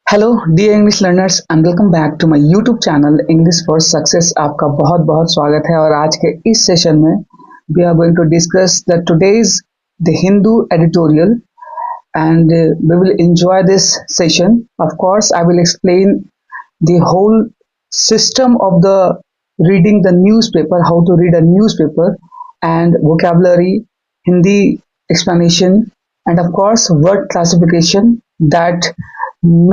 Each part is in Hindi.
Hello dear English learners and welcome back to my YouTube channel English for success. आपका बहुत बहुत स्वागत है। और आज के इस सेशन में we are going to discuss the today's the Hindu editorial and we will enjoy this session. Of course, I will explain the whole system of the reading the newspaper, how to read a newspaper, and vocabulary, Hindi explanation, and of course word classification that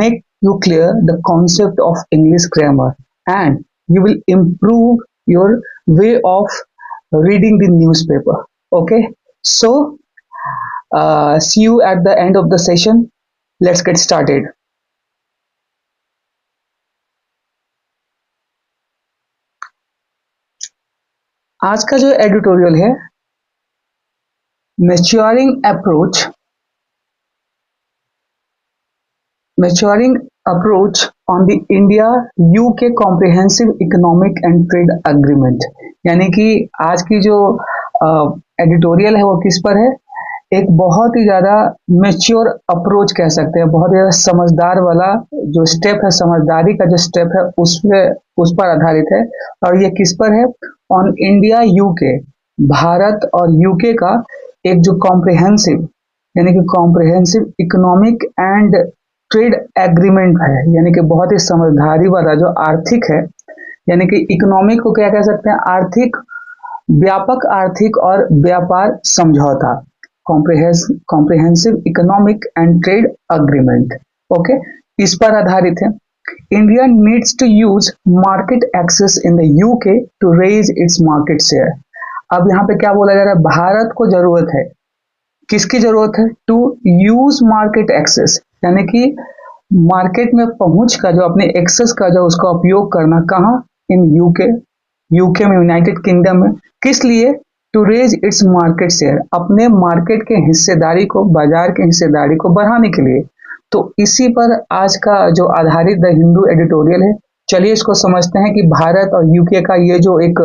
make you clear the concept of English grammar, and you will improve your way of reading the newspaper. Okay, so see you at the end of the session. Let's get started. आज का जो एडिटोरियल है, maturing approach on the India UK comprehensive economic and trade agreement. यानी कि आज की जो एडिटोरियल है वो किस पर है? एक बहुत ही ज़्यादा मेच्योर अप्रोच कह सकते हैं, बहुत ही ज़्यादा समझदार वाला जो स्टेप है, समझदारी का जो स्टेप है उस पर आधारित है। और ये किस पर है? ऑन इंडिया यूके, भारत और यूके का एक जो कॉम्प्रिहेंसिव यानी कि comprehensive economic and trade agreement है, यानी कि बहुत ही समझदारी वाला जो आर्थिक है, यानी कि इकोनॉमिक को क्या कह सकते हैं? आर्थिक, व्यापक आर्थिक और व्यापार समझौता, comprehensive economic and trade agreement. Okay, इस पर आधारित है। India needs to use market access in the UK to raise its market share. अब यहाँ पे क्या बोला जा रहा है? भारत को जरूरत है, किसकी जरूरत है? टू यूज मार्केट एक्सेस, यानी कि मार्केट में पहुंच का जो अपने एक्सेस का जो उसका उपयोग करना, कहाँ? इन यूके में, यूनाइटेड किंगडम में। किस लिए? To raise its market share, अपने मार्केट के हिस्सेदारी को, बाजार के हिस्सेदारी को बढ़ाने के लिए। तो इसी पर आज का जो आधारित द हिंदू एडिटोरियल है। चलिए इसको समझते हैं कि भारत और यूके का ये जो एक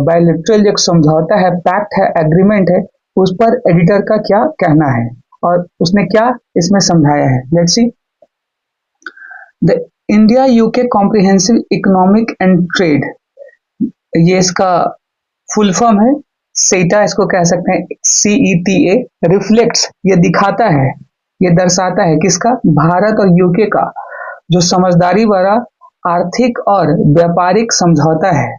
बायलैटरल एक समझौता है, पैक्ट है, एग्रीमेंट है, उस पर एडिटर का क्या कहना है और उसने क्या इसमें समझाया है। Let's see. The India UK comprehensive economic and trade, ये इसका फुल फॉर्म है, सेटा इसको कह सकते हैं, CETA। रिफ्लेक्ट्स, ये दिखाता है, ये दर्शाता है किसका? भारत और यूके का जो समझदारी वाला आर्थिक और व्यापारिक समझौता है।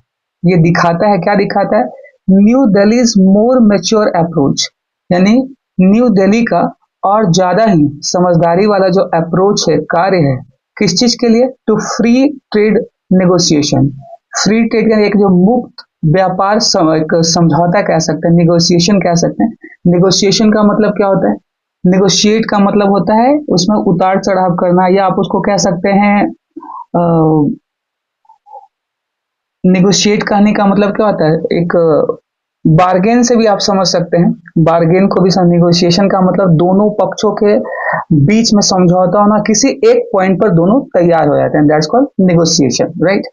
ये दिखाता है, क्या दिखाता है? न्यू दिल्लीज मोर मैच्योर अप्रोच, यानी न्यू दिल्ली का और ज्यादा ही समझदारी वाला जो अप्रोच है, कार्य है, किस चीज के लिए? To free trade negotiation. Free trade का एक जो मुक्त व्यापार समझौता कह सकते हैं, निगोशिएशन कह सकते हैं। निगोशिएशन का मतलब क्या होता है? निगोशिएट का मतलब होता है उसमें उतार चढ़ाव करना, या आप उसको कह सकते हैं निगोशिएट कहने का मतलब क्या होता है? एक बार्गेन से भी आप समझ सकते हैं, बार्गेन को भी। निगोशिएशन का मतलब दोनों पक्षों के बीच में समझौता होना, किसी एक पॉइंट पर दोनों तैयार हो जाते हैं, दैट्स कॉल्ड निगोशिएशन, राइट।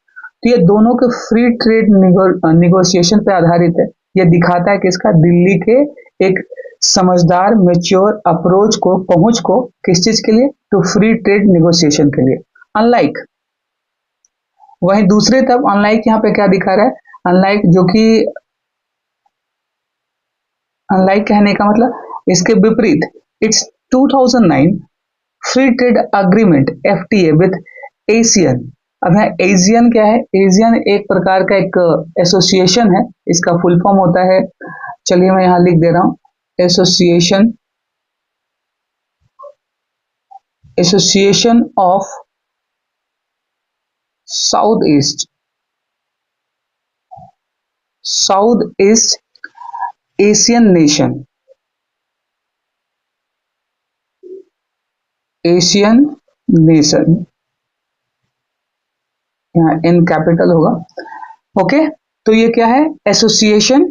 तो ये दोनों के फ्री ट्रेड निगोशिएशन पे आधारित है। ये दिखाता है किसका? दिल्ली के एक समझदार मेच्योर अप्रोच को, पहुंच को, किस चीज के लिए? टू फ्री ट्रेड निगोशिएशन के लिए। अनलाइक, वहीं दूसरी तरफ अनलाइक यहाँ पे क्या दिखा रहा है? अनलाइक, जो कि अनलाइक कहने का मतलब इसके विपरीत, it's 2009 free trade agreement FTA with Asian. अब यहाँ एशियन क्या है? एशियन एक प्रकार का एक एसोसिएशन है, इसका फुल फॉर्म होता है, चलिए मैं यहाँ लिख दे रहा हूँ, association of south east Asian nation, यहाँ N कैपिटल होगा। ओके, तो ये क्या है? Association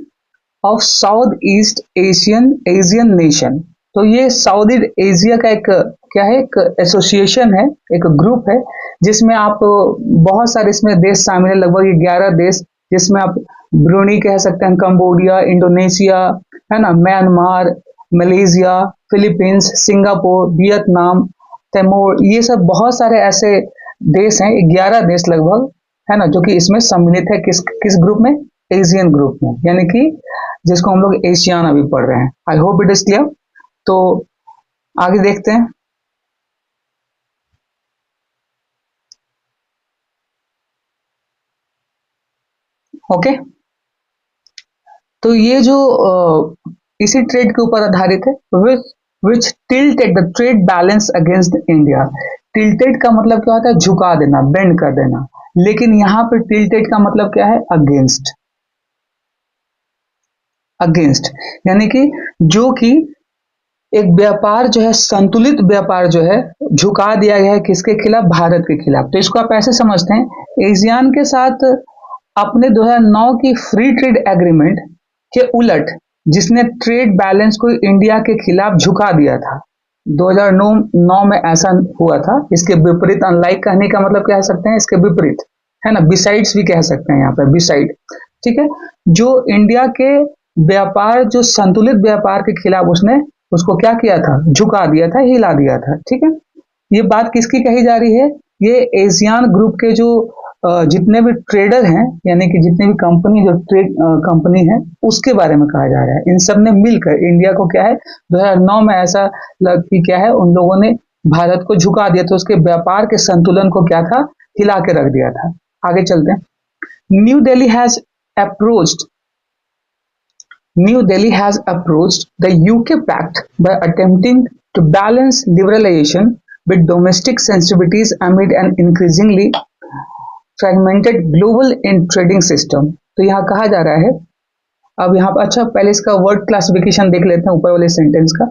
of south east Asian nation. तो ये साउथ ईस्ट एशिया का एक क्या है? एक एसोसिएशन है, एक ग्रुप है, जिसमें आप बहुत सारे इसमें देश शामिल है, लगभग 11 देश, जिसमें आप ब्रूनी कह सकते हैं, कंबोडिया, इंडोनेशिया, है ना, Myanmar, Malaysia, Philippines, Singapore, Vietnam, Timor, ये सब बहुत सारे ऐसे देश हैं, 11 देश लगभग, है ना, जो कि इसमें सम्मिलित है किस किस ग्रुप में, एशियन ग्रुप में, यानी कि जिसको हम लोग एशियान अभी पढ़ रहे हैं। I hope it is clear. तो आगे देखते हैं। ओके, तो ये जो इसी ट्रेड के ऊपर आधारित है, which tilted the trade balance against India. Tilted का मतलब क्या होता है, झुका देना, बेंड कर देना, लेकिन यहाँ पे टिल्टेड का मतलब क्या है, अगेंस्ट। अगेंस्ट यानी कि जो कि एक व्यापार जो है, संतुलित व्यापार जो है, झुका दिया गया है किसके खिलाफ, भारत के खिलाफ। तो इसको आप ऐसे समझते हैं, एशियान के साथ अपने 2009 की फ्री ट्रेड एग्रीमेंट के उलट, जिसने ट्रेड बैलेंस को इंडिया के खिलाफ झुका दिया था, 2009 में ऐसा हुआ था। इसके विपरीत, अनलाइक कहने का मतलब कह सकते हैं इसके विपरीत, है ना, बिसाइड्स भी कह सकते हैं यहाँ पर, बिसाइड, ठीक है। जो इंडिया के व्यापार, जो संतुलित व्यापार के खिलाफ उसने उसको क्या किया था, झुका दिया था, हिला दिया था, ठीक है। ये बात किसकी कही जा रही है, ये एशियान ग्रुप के जो जितने भी ट्रेडर हैं, यानी कि जितने भी कंपनी, जो ट्रेड कंपनी है, उसके बारे में कहा जा रहा है। इन सब ने मिलकर इंडिया को क्या है, 2009 में ऐसा कि क्या है, उन लोगों ने भारत को झुका दिया, तो उसके व्यापार के संतुलन को क्या था, हिला के रख दिया था। आगे चलते हैं। New Delhi has approached the UK pact by attempting to balance liberalization with domestic sensitivities amid an increasingly fragmented global trading system। तो यहाँ कहा जा रहा है, अब यहाँ पर अच्छा पहले इसका वर्ड क्लासिफिकेशन देख लेते हैं ऊपर वाले सेंटेंस का।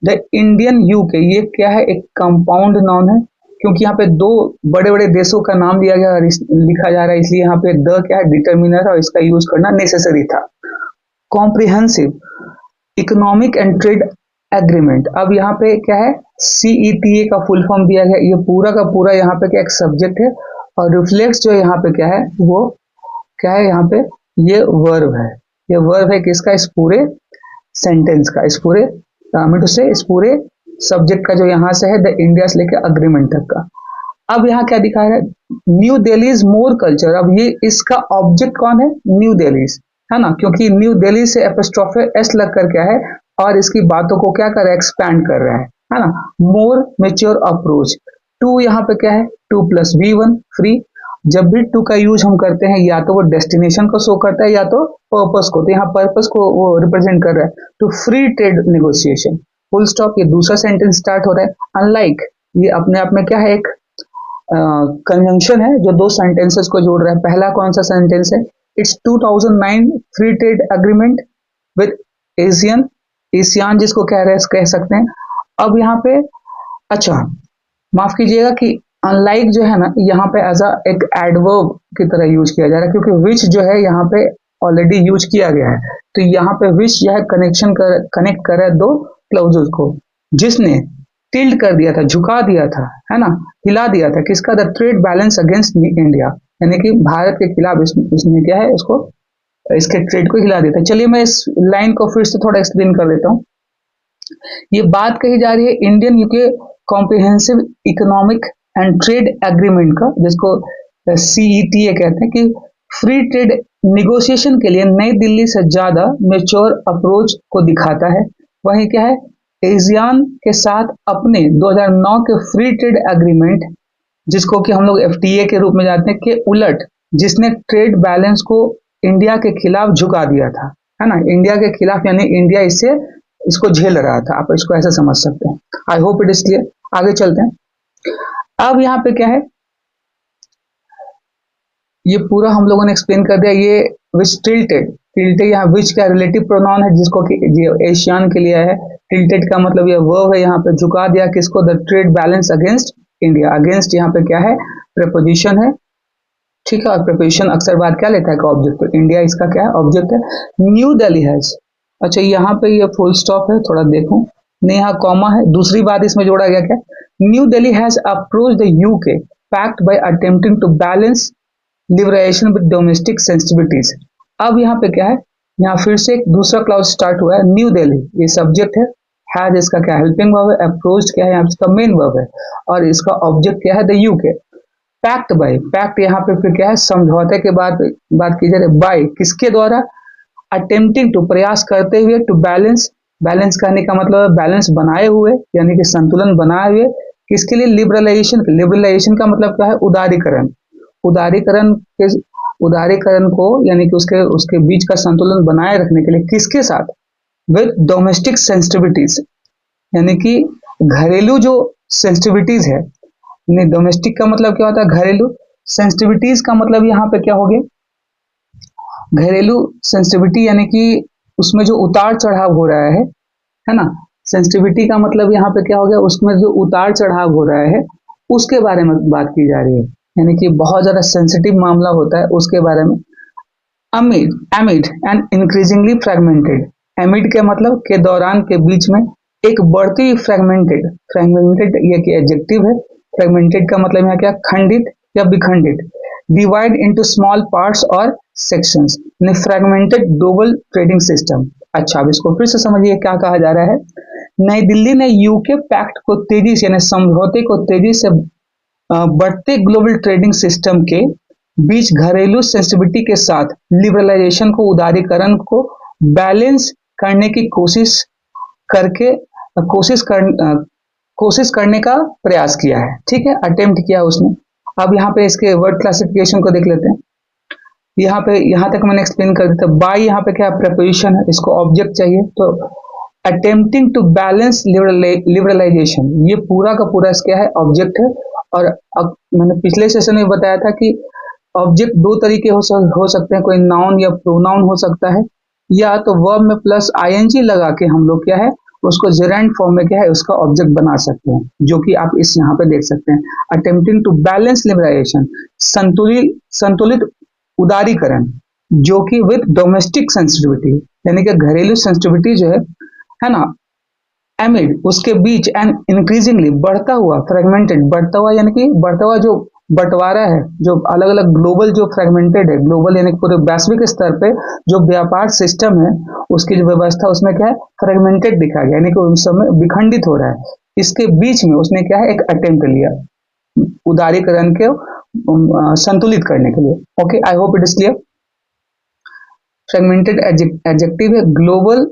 द इंडियन यूके, ये क्या है, एक कंपाउंड नाउन है, क्योंकि यहाँ पे दो बड़े बड़े देशों का नाम दिया गया और लिखा जा रहा है, इसलिए यहाँ पे द क्या है, डिटर्मिनर, और इसका यूज करना नेसेसरी था। Comprehensive economic and trade agreement, अब यहाँ पे क्या है, CETA का फुल फॉर्म दिया गया। ये पूरा का पूरा यहाँ पे क्या एक सब्जेक्ट है, और रिफ्लेक्स जो यहाँ पे क्या है, वो क्या है, यहाँ पे ये वर्ब है। ये वर्ब है किसका, इस पूरे सेंटेंस का, इस पूरे से इस पूरे सब्जेक्ट का, जो यहाँ से है द इंडिया से लेकर अग्रीमेंट तक का। अब यहाँ क्या दिखा रहा है, new Delhi is more culture. अब ये इसका ऑब्जेक्ट कौन है, न्यू दिल्ली, है ना, क्योंकि न्यू दिल्ली से एपोस्ट्रोफे एस लगकर क्या है, और इसकी बातों को क्या कर रहा है, एक्सपैंड कर रहा है ना। मोर मेच्योर अप्रोच, टू यहाँ पे क्या है, 2+V1 फ्री। जब भी टू का यूज हम करते हैं, या तो वो डेस्टिनेशन को शो करता है, या तो पर्पस को, तो यहाँ पर्पस को वो रिप्रेजेंट कर रहा है। To free trade negotiation, full stop. ये दूसरा सेंटेंस स्टार्ट हो रहा है। अनलाइक, ये अपने आप में क्या है, एक कंजंक्शन है जो दो सेंटेंसेस को जोड़ रहा है। पहला कौन सा सेंटेंस है, it's 2009 free trade agreement with ASEAN जिसको कह रहे हैं, कह सकते हैं। अब यहाँ पे अच्छा माफ कीजिएगा कि अनलाइक जो है ना, यहाँ पे एज अ एक एडवर्ब की तरह यूज किया जा रहा है, क्योंकि विच जो है यहाँ पे ऑलरेडी यूज किया गया है। तो यहाँ पे विच यह कनेक्ट कर रहा है दो क्लाउजेस को, जिसने टिल्ट कर दिया था, झुका दिया था, है ना, हिला दिया था किसका, the trade balance against India, यानी कि भारत के खिलाफ इसने क्या है, इसको इसके ट्रेड को हिला देता है। चलिए मैं इस लाइन को फिर से थोड़ा एक्सप्लेन कर देता हूँ। ये बात कही जा रही है Indian UK comprehensive economic and trade agreement का, जिसको CETA कहते हैं, कि फ्री ट्रेड निगोशिएशन के लिए नई दिल्ली से ज्यादा मेच्योर अप्रोच को दिखाता है। वहीं क्या है, एशियान के साथ अपने 2009 के फ्री ट्रेड एग्रीमेंट, जिसको कि हम लोग FTA के रूप में जानते हैं, के उलट, जिसने ट्रेड बैलेंस को इंडिया के खिलाफ झुका दिया था, है ना, इंडिया के खिलाफ, यानी इंडिया इसको झेल रहा था। आप इसको ऐसे समझ सकते हैं। I hope it is clear. आगे चलते हैं। अब यहाँ पे क्या है, ये पूरा हम लोगों ने एक्सप्लेन कर दिया। ये विच टिल्टेड यहाँ विच का रिलेटिव प्रोनाउन है, जिसको कि एशियान के लिए है। टिल्टेड का मतलब ये वर्ब है, यहाँ पे झुका दिया किसको, the trade balance against India. Against यहाँ पे क्या है, प्रेपोजिशन है, ठीक है, और प्रेपोजिशन अक्सर बात क्या लेता है का ऑब्जेक्ट, तो इंडिया इसका क्या है, ऑब्जेक्ट है। न्यू दिल्ली हैज, अच्छा यहाँ पे ये फुल स्टॉप है, थोड़ा देखूं, नहीं यहाँ कॉमा है। दूसरी बात इसमें जोड़ा गया क्या, New Delhi has approach the UK pact by attempting to balance liberation with domestic sensitivities. अब यहाँ पे क्या है, यहाँ फिर से एक दूसरा क्लाउज स्टार्ट हुआ है, न्यू दिल्ली, ये सब्जेक्ट है, हैज इसका क्या हेल्पिंग वर्ब है, अप्रोच्ड क्या है यहाँ पे इसका मेन वर्ब है, और इसका ऑब्जेक्ट क्या है the UK. Pact by, pact यहाँ पे फिर क्या है समझौते के बाद बात की जा रही है, बाय किसके द्वारा, अटेम्प्टिंग टू प्रयास करते हुए, टू बैलेंस, बैलेंस करने का मतलब बैलेंस बनाए हुए यानी कि संतुलन बनाए हुए, किसके लिए, लिबरलाइजेशन, लिबरलाइजेशन का मतलब क्या है उदारीकरण, उदारीकरण के उदारीकरण को यानी कि उसके उसके बीच का संतुलन बनाए रखने के लिए किसके साथ, विद डोमेस्टिक सेंसिटिविटीज, यानी कि घरेलू जो सेंसिटिविटीज है, यानी डोमेस्टिक का मतलब क्या होता है घरेलू, सेंसिटिविटीज का मतलब यहाँ पे क्या हो गया, घरेलू सेंसिटिविटी यानी कि उसमें जो उतार चढ़ाव हो रहा है ना, सेंसिटिविटी का मतलब यहाँ पे क्या हो गया, उसमें जो उतार चढ़ाव हो रहा है उसके बारे में बात की जा रही है, यानी कि बहुत ज्यादा सेंसिटिव मामला होता है उसके बारे में। अमिड, एमिड एंड इंक्रीजिंगली फ्रेगमेंटेड, एमिड के मतलब के दौरान के बीच में एक बढ़ती हुई फ्रेगमेंटेड, फ्रेगमेंटेड ये कि एडजेक्टिव है, फ्रेगमेंटेड का मतलब यहाँ क्या, खंडित या विखंडित, डिवाइड इनटू स्मॉल पार्ट्स और सेक्शंस, यानी फ्रेगमेंटेड ग्लोबल ट्रेडिंग सिस्टम। अच्छा अब इसको फिर से समझिए क्या कहा जा रहा है, नई दिल्ली ने यूके पैक्ट को तेजी से यानी समझौते को तेजी से बढ़ते ग्लोबल ट्रेडिंग सिस्टम के बीच घरेलू सेंसिटिविटी के साथ लिबरलाइजेशन को, उदारीकरण को बैलेंस करने की करके कोशिश कर कोशिश करने का प्रयास किया है, ठीक है, अटेम्प्ट किया उसने। अब यहाँ पे इसके वर्ड क्लासिफिकेशन को देख लेते हैं। यहाँ पे यहाँ तक मैंने एक्सप्लेन कर दिया था। बाय यहाँ पे क्या प्रेपोजिशन है, इसको ऑब्जेक्ट चाहिए, तो अटेम्प्टिंग टू बैलेंस लिबरलाइजेशन, ये पूरा का पूरा क्या है ऑब्जेक्ट है। और अब मैंने पिछले सेशन में बताया था कि ऑब्जेक्ट दो तरीके हो सकते हैं, कोई नाउन या प्रोनाउन हो सकता है, या तो वर्ब में प्लस आईएनजी लगा के हम लोग क्या है उसको जेरेंट फॉर्म में क्या है उसका ऑब्जेक्ट बना सकते हैं, जो कि आप इस यहाँ पे देख सकते हैं। अटेम्प्टिंग टू बैलेंस लिबरलाइजेशन, संतुलित संतुलित उदारीकरण, जो कि विद डोमेस्टिक सेंसिटिविटी यानी कि घरेलू सेंसिटिविटी जो है ना, एमिड उसके बीच, एंड इंक्रीजिंगली बढ़ता हुआ, फ्रेगमेंटेड बढ़ता हुआ यानी कि बढ़ता हुआ जो बंटवारा है, जो अलग अलग ग्लोबल जो फ्रेगमेंटेड है, ग्लोबल यानी पूरे वैश्विक स्तर पे जो व्यापार सिस्टम है उसकी जो व्यवस्था उसमें क्या है फ्रेगमेंटेड दिखा गया, यानी कि उस समय विखंडित हो रहा है। इसके बीच में उसने क्या है एक अटेम्प्ट लिया उदारीकरण के संतुलित करने के लिए। Okay, I hope it is clear. Fragmented adjective है, ग्लोबल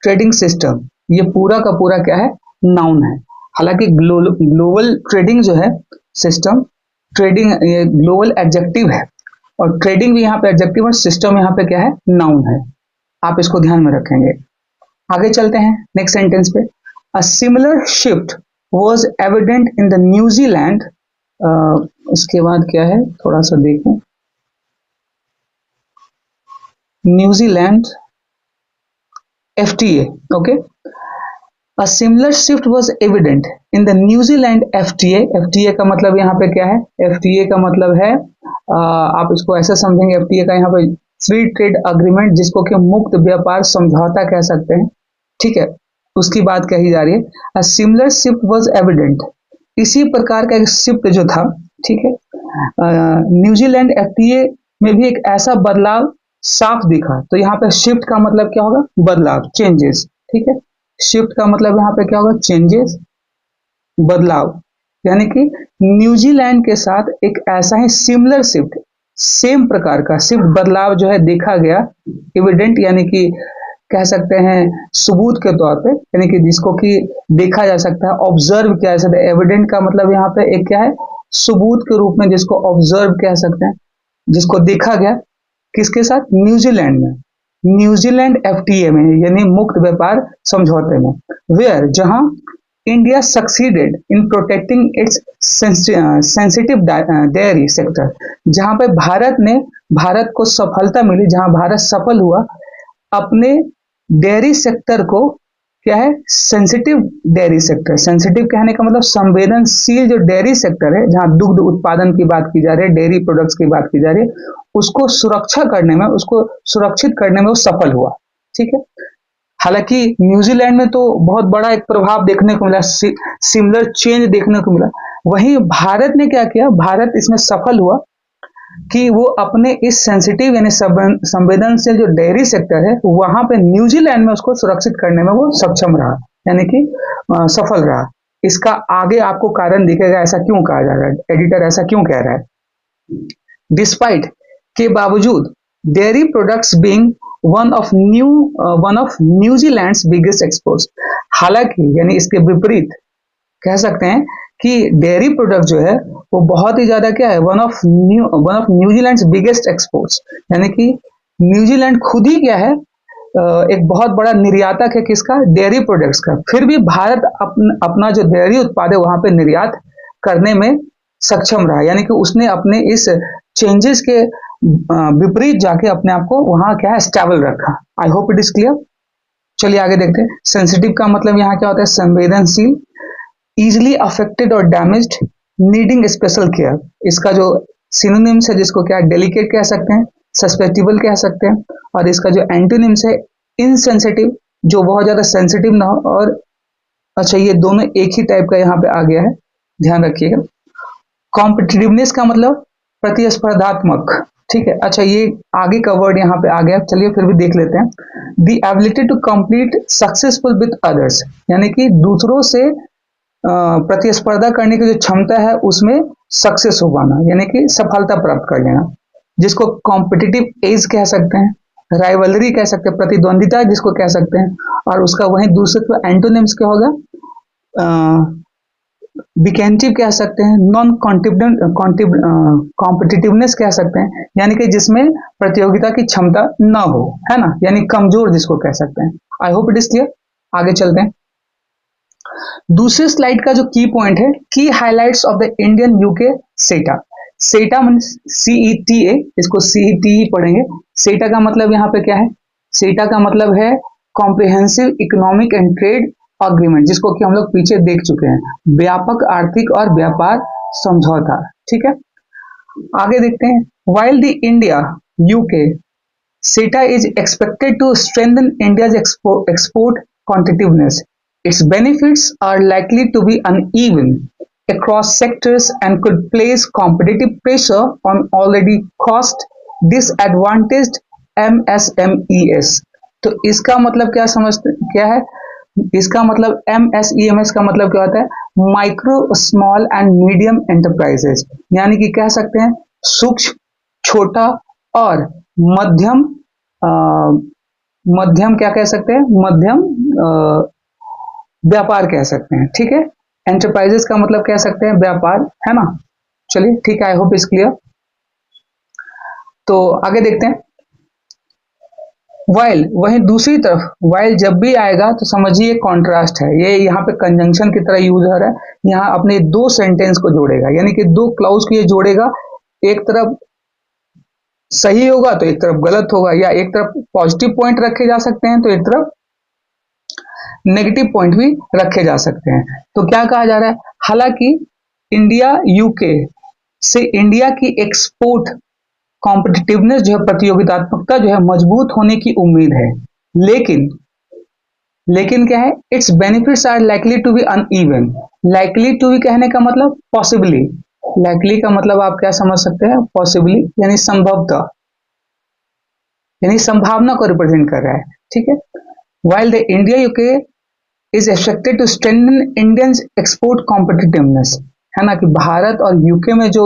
ट्रेडिंग सिस्टम, ये पूरा का पूरा क्या है नाउन है। हालांकि ग्लोबल ट्रेडिंग जो है सिस्टम, ट्रेडिंग ये ग्लोबल एडजेक्टिव है, और ट्रेडिंग भी यहाँ पे एडजेक्टिव और सिस्टम यहाँ पे क्या है नाउन है। आप इसको ध्यान में रखेंगे। आगे चलते हैं नेक्स्ट सेंटेंस पे। A similar shift was evident in the New Zealand, उसके बाद क्या है थोड़ा सा देखें, New Zealand FTA, okay? A similar shift was evident in the New Zealand FTA. FTA का मतलब यहाँ पे क्या है, FTA का मतलब है आप इसको ऐसे समझेंगे, FTA का यहाँ पे फ्री ट्रेड अग्रीमेंट, जिसको कि मुक्त व्यापार समझौता कह सकते हैं, ठीक है, उसकी बात कही जा रही है। A similar shift was evident, इसी प्रकार का एक शिफ्ट जो था, ठीक है, न्यूजीलैंड FTA में भी एक ऐसा बदलाव साफ दिखा। तो यहाँ पे शिफ्ट का मतलब क्या होगा बदलाव, चेंजेस, ठीक है, शिफ्ट का मतलब यहाँ पे क्या होगा चेंजेस, बदलाव, यानी कि न्यूजीलैंड के साथ एक ऐसा ही सिमिलर शिफ्ट, सेम प्रकार का शिफ्ट बदलाव जो है देखा गया, एविडेंट यानी कि कह सकते हैं सबूत के तौर पे, यानी कि जिसको कि देखा जा सकता है, ऑब्जर्व किया जा सकता है। एविडेंट का मतलब यहाँ पे एक क्या है सबूत के रूप में, जिसको ऑब्जर्व कह सकते हैं, जिसको देखा गया किसके साथ, न्यूजीलैंड में, न्यूजीलैंड FTA में, यानी मुक्त व्यापार समझौते में, वेयर जहां India succeeded in protecting it's sensitive dairy sector, जहां पे भारत को सफलता मिली, जहां भारत सफल हुआ अपने डेयरी सेक्टर को, क्या है सेंसिटिव डेयरी सेक्टर, सेंसिटिव कहने का मतलब संवेदनशील जो डेयरी सेक्टर है, जहां दुग्ध उत्पादन की बात की जा रही है, डेयरी प्रोडक्ट्स की बात की जा रही है, उसको सुरक्षा करने में, उसको सुरक्षित करने में वो सफल हुआ, ठीक है। हालांकि न्यूजीलैंड में तो बहुत बड़ा एक प्रभाव देखने को मिला, सिमिलर चेंज देखने को मिला, वहीं भारत ने क्या किया, भारत इसमें सफल हुआ कि वो अपने इस सेंसिटिव यानी संवेदनशील जो डेयरी सेक्टर है वहां पे न्यूजीलैंड में उसको सुरक्षित करने में वो सक्षम रहा, यानी कि सफल रहा। इसका आगे आपको कारण दिखेगा ऐसा क्यों कहा जा रहा है, एडिटर ऐसा क्यों कह रहा है। डिस्पाइट के बावजूद dairy products being one of New Zealand biggest exports, हालांकि यानी इसके विपरीत कह सकते हैं कि डेयरी प्रोडक्ट जो है वो बहुत ही ज्यादा क्या है, one of New Zealand biggest exports, यानी कि न्यूजीलैंड खुद ही क्या है, एक बहुत बड़ा निर्यातक है किसका, डेयरी प्रोडक्ट्स का। फिर भी भारत अपना जो डेयरी उत्पाद है वहां पे निर्यात करने में सक्षम रहा, यानी कि उसने अपने इस चेंजेस के विपरीत जाके अपने आप को वहां क्या है, स्टेबल रखा। आई होप इट इज क्लियर। चलिए आगे देखते हैं। सेंसिटिव का मतलब यहाँ क्या होता है, संवेदनशील, इजिली अफेक्टेड और डैमेज्ड, नीडिंग स्पेशल केयर। इसका जो सिनोनिम्स है जिसको क्या डेलिकेट कह सकते हैं, सस्पेक्टिबल कह सकते हैं, और इसका जो एंटोनिम्स है इनसेंसिटिव, जो बहुत ज्यादा सेंसिटिव ना हो। और अच्छा, ये दोनों एक ही टाइप का यहाँ पे आ गया है, ध्यान रखिएगा। कॉम्पिटिटिवनेस का मतलब प्रतिस्पर्धात्मक, ठीक है। अच्छा, ये आगे का वर्ड यहाँ पे आ गया, चलिए फिर भी देख लेते हैं। The ability to complete successful with others, यानी कि दूसरों से प्रतिस्पर्धा करने की जो क्षमता है उसमें सक्सेस हो पाना, यानी कि सफलता प्राप्त कर लेना, जिसको कॉम्पिटिटिव एज कह सकते हैं, राइवलरी कह सकते हैं, प्रतिद्वंदिता जिसको कह सकते हैं। और उसका वही दूसरे एंटोनिम्स क्या होगा, विकेंटिव कह सकते हैं, नॉन कॉम्पिटिटिवनेस कह सकते हैं, यानी कि जिसमें प्रतियोगिता की क्षमता ना हो, है ना, यानी कमजोर जिसको कह सकते हैं। I hope it is clear. आगे चलते हैं। दूसरे स्लाइड का जो की पॉइंट है, की highlights of the Indian UK सेटा। सेटा मीन्स CETA, इसको CETE पढ़ेंगे। सेटा का मतलब यहाँ पे क्या है, सेटा का मतलब है comprehensive economic and trade agreement, जिसको कि हम लोग पीछे देख चुके हैं, व्यापक आर्थिक और व्यापार समझौता, ठीक है। आगे देखते हैं। While the India UK CETA is expected to strengthen India's export competitiveness, its benefits are likely to be uneven across sectors and could place competitive pressure on already cost disadvantaged MSMEs। तो इसका मतलब क्या समझते क्या है, इसका मतलब MSEMS का मतलब क्या होता है, micro small and medium enterprises, यानी कि कह सकते हैं सूक्ष्म, छोटा और मध्यम, मध्यम क्या कह सकते हैं, मध्यम व्यापार कह सकते हैं, ठीक है। एंटरप्राइजेस का मतलब कह सकते हैं व्यापार, है ना। चलिए ठीक है, आई होप इज क्लियर। तो आगे देखते हैं। वाइल, वहीं दूसरी तरफ वाइल जब भी आएगा तो समझिए कॉन्ट्रास्ट है, ये यहाँ पे कंजंक्शन की तरह यूज हो रहा है। यहाँ अपने दो सेंटेंस को जोड़ेगा, यानी कि दो क्लाउज को ये जोड़ेगा, एक तरफ सही होगा तो एक तरफ गलत होगा, या एक तरफ पॉजिटिव पॉइंट रखे जा सकते हैं तो एक तरफ नेगेटिव पॉइंट भी रखे जा सकते हैं। तो क्या कहा जा रहा है, हालांकि इंडिया यूके से इंडिया की एक्सपोर्ट कॉम्पिटिटिवनेस जो है, प्रतियोगितात्मकता जो है मजबूत होने की उम्मीद है, लेकिन क्या है, its benefits are likely to be uneven. Likely to be कहने का मतलब पॉसिबली, लाइकली का मतलब आप क्या समझ सकते हैं, पॉसिबली यानी संभवतः, यानी संभावना को रिप्रेजेंट कर रहा है, ठीक है। While the India UK is expected to strengthen Indian export competitiveness, है ना, कि भारत और यूके में जो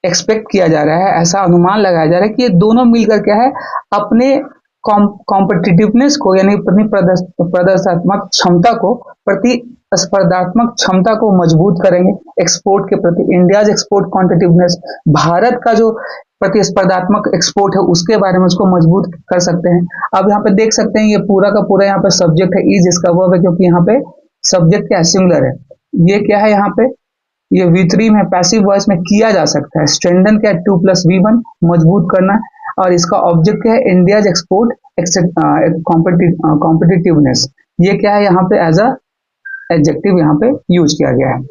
एक्सपेक्ट किया जा रहा है, ऐसा अनुमान लगाया जा रहा है कि ये दोनों मिलकर क्या है, अपने कॉम्पिटिटिवनेस को यानी अपनी प्रदर्शनात्मक क्षमता को, प्रतिस्पर्धात्मक क्षमता को मजबूत करेंगे एक्सपोर्ट के प्रति। इंडियाज एक्सपोर्ट कॉम्पिटिटिवनेस, भारत का जो प्रतिस्पर्धात्मक एक्सपोर्ट है उसके बारे में उसको मजबूत कर सकते हैं। अब यहाँ पे देख सकते हैं ये पूरा का पूरा यहाँ पे सब्जेक्ट है, इज इसका वर्ब है, क्योंकि यहाँ पे सब्जेक्ट क्या है, सिंगुलर है। ये क्या है, यहाँ पे ये V3 में पैसिव वॉइस में किया जा सकता है। स्ट्रेंथन क्या है, 2+V1 मजबूत करना, और इसका ऑब्जेक्ट क्या है, इंडियाज एक्सपोर्ट कॉम्पिटिटिवनेस। ये क्या है, यहाँ पे एज अ एडजेक्टिव यहाँ पे यूज किया गया है,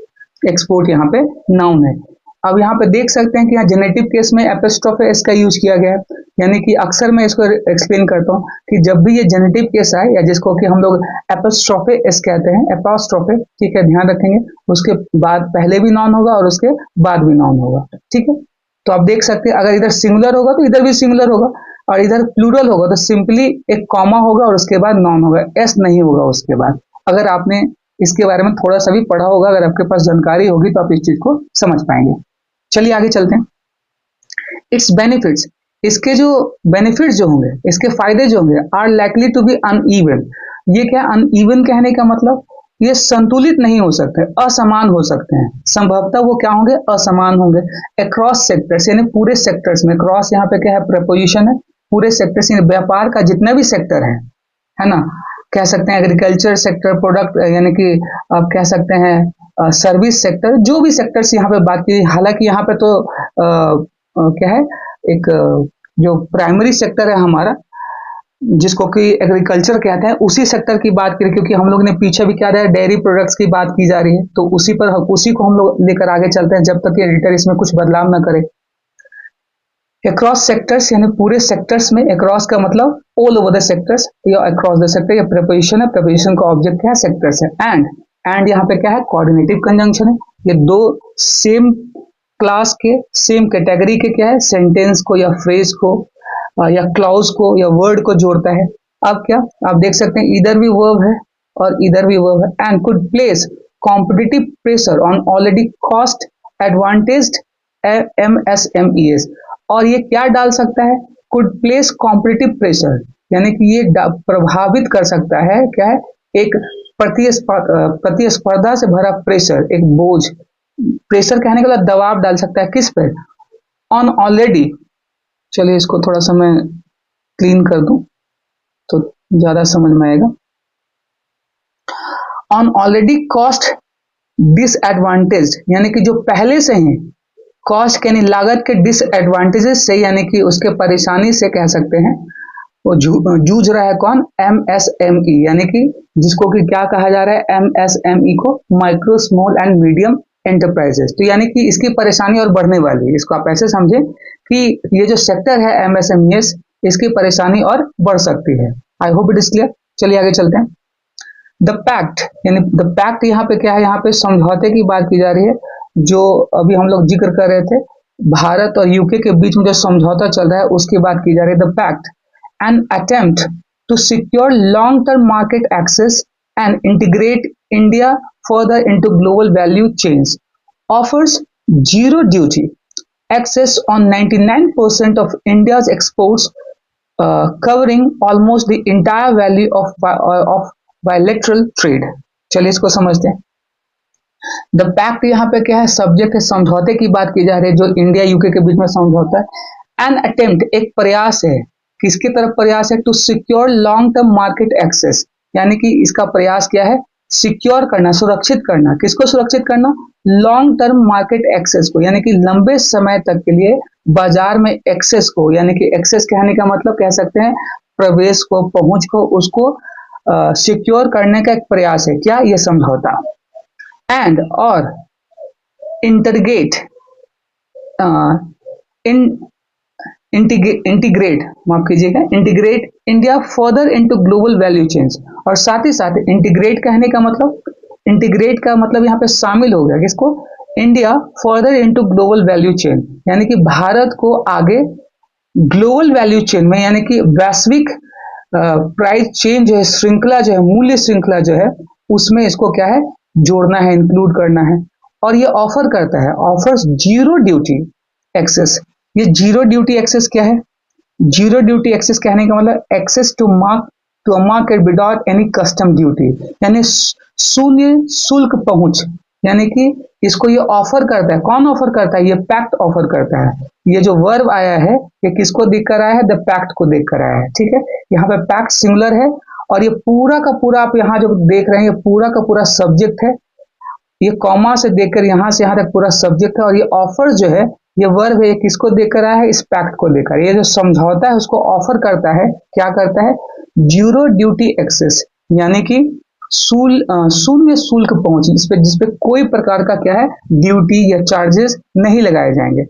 एक्सपोर्ट यहाँ पे नाउन है। अब यहाँ पे देख सकते हैं कि यहाँ जेनेटिव केस में एपोस्ट्रोफे एस का यूज किया गया है, यानी कि अक्सर मैं इसको एक्सप्लेन करता हूँ कि जब भी ये जेनेटिव केस आए, या जिसको कि हम लोग एपोस्ट्रोफे एस कहते हैं, एपोस्ट्रोफे, ठीक है, ध्यान रखेंगे, उसके बाद पहले भी नाउन होगा और उसके बाद भी नाउन होगा, ठीक है। तो आप देख सकते हैं अगर इधर सिंगुलर होगा तो इधर भी सिंगुलर होगा, और इधर प्लूरल होगा तो सिंपली एक कॉमा होगा और उसके बाद नाउन होगा, एस नहीं होगा उसके बाद। अगर आपने इसके बारे में थोड़ा सा भी पढ़ा होगा, अगर आपके पास जानकारी होगी तो आप इस चीज को समझ पाएंगे। चलिए आगे चलते हैं। इट्स बेनिफिट्स, इसके जो बेनिफिट्स जो होंगे, इसके फायदे जो होंगे, are likely to be uneven. ये क्या अनइवन कहने का मतलब, ये संतुलित नहीं हो सकते, असमान हो सकते हैं। संभवतः वो क्या होंगे, असमान होंगे। अक्रॉस सेक्टर्स यानी पूरे सेक्टर्स में, क्रॉस यहाँ पे क्या है, प्रपोजिशन है, पूरे सेक्टर्स यानी व्यापार का जितना भी सेक्टर है ना, कह सकते हैं एग्रीकल्चर सेक्टर, प्रोडक्ट यानी कि आप कह सकते हैं सर्विस सेक्टर, जो भी सेक्टर्स यहाँ पे बात की। हालांकि यहाँ पे तो क्या है, एक जो प्राइमरी सेक्टर है हमारा, जिसको कि एग्रीकल्चर कहते हैं, उसी सेक्टर की बात करें, क्योंकि हम लोग ने पीछे भी क्या रहा है, डेयरी प्रोडक्ट्स की बात की जा रही है, तो उसी को हम लोग लेकर आगे चलते हैं जब तक कि एडिटर इसमें कुछ बदलाव ना करे। अक्रॉस सेक्टर्स यानी पूरे सेक्टर्स में, अक्रॉस का मतलब ऑल ओवर द सेक्टर्स या अक्रॉस द सेक्टर, या प्रपोजिशन है, प्रपोजिशन का ऑब्जेक्ट क्या है, सेक्टर्स है। एंड यहाँ पे क्या है, कोऑर्डिनेटिव कंजंक्शन है, ये दो सेम क्लास के, सेम कैटेगरी के क्या है, सेंटेंस को या फ्रेज को या क्लाउज को या वर्ड को जोड़ता है। अब क्या आप देख सकते हैं, इधर भी वर्ब है और इधर भी वर्ब है। And could place competitive pressure on already cost advantaged MSMEs, और ये क्या डाल सकता है, कुड प्लेस कॉम्पिटिटिव प्रेशर, यानी कि ये प्रभावित कर सकता है, क्या है, एक प्रतिस्पर्धा से भरा प्रेशर, एक बोझ, प्रेशर कहने का मतलब दबाव डाल सकता है, किस पे, ऑन ऑलरेडी। चलिए इसको थोड़ा सा मैं क्लीन कर दूं तो ज्यादा समझ में आएगा। ऑन ऑलरेडी कॉस्ट डिसएडवांटेज, यानी कि जो पहले से ही कॉस्ट यानी लागत के डिसएडवांटेजेस से, यानी कि उसके परेशानी से कह सकते हैं, वो जूझ रहा है कौन, MSME, यानी कि जिसको कि क्या कहा जा रहा है, MSME को micro small and medium enterprises. तो यानी कि इसकी परेशानी और बढ़ने वाली है, इसको आप ऐसे समझें कि ये जो सेक्टर है MSMEs, इसकी परेशानी और बढ़ सकती है। आई होप इट इज क्लियर। चलिए आगे चलते हैं। द पैक्ट, यानी द पैक्ट यहाँ पे क्या है, यहाँ पे समझौते की बात की जा रही है, जो अभी हम लोग जिक्र कर रहे थे, भारत और यूके के बीच में जो समझौता चल रहा है उसकी बात की जा रही है। The pact an attempt to secure long term market access and integrate India further into global value chains, offers zero duty access on 99% of India's exports, covering almost the entire value of bilateral trade. चलिए इसको समझते हैं। द पैक्ट यहाँ पे क्या है, सब्जेक्ट है, समझौते की बात की जा रही है, जो इंडिया यूके के बीच में समझौता है। एन अटेम्प्ट एक प्रयास है, किसकी तरफ प्रयास है, to secure long term market access, यानी कि इसका प्रयास क्या है, सिक्योर करना, सुरक्षित करना, किसको सुरक्षित करना, लॉन्ग टर्म मार्केट एक्सेस को, यानी कि लंबे समय तक के लिए बाजार में एक्सेस को, यानी कि एक्सेस कहने का मतलब कह सकते हैं प्रवेश को, पहुंच को, उसको सिक्योर करने का एक प्रयास है क्या, ये समझौता। एंड और इंटीग्रेट इंटीग्रेट माफ कीजिएगा, integrate India further into global value chains, और साथ ही साथ इंटीग्रेट कहने का मतलब, इंटीग्रेट का मतलब यहाँ पे शामिल हो गया किसको, India further into global value chain, यानी कि भारत को आगे ग्लोबल वैल्यू चेन में, यानी कि वैश्विक प्राइस चेन जो है, श्रृंखला जो है, मूल्य श्रृंखला जो है, उसमें इसको क्या है, जोड़ना है, इंक्लूड करना है। और ये ऑफर करता है, ऑफर्स जीरो ड्यूटी एक्सेस। ये जीरो ड्यूटी एक्सेस क्या है, जीरो ड्यूटी एक्सेस कहने का मतलब access to a market without any custom duty, यानी शून्य शुल्क पहुंच, यानी कि इसको ये ऑफर करता है, कौन ऑफर करता है, ये पैक्ट ऑफर करता है। ये जो वर्ब आया है ये किसको देखकर आया है, द पैक्ट को देखकर आया है, ठीक है। यहाँ पे पैक्ट सिंगुलर है, और ये पूरा का पूरा आप यहाँ जो देख रहे हैं, ये पूरा का पूरा सब्जेक्ट है, ये कॉमा से देखकर यहाँ से यहाँ तक पूरा सब्जेक्ट है, और ये ऑफर जो है, ये वर्ब है, ये किसको देकर आया है, इस पैक्ट को देकर। ये जो समझौता है उसको ऑफर करता है, क्या करता है, जीरो ड्यूटी एक्सेस, यानी कि शून्य शुल्क पहुंच, जिसपे कोई प्रकार का क्या है, ड्यूटी या चार्जेस नहीं लगाए जाएंगे।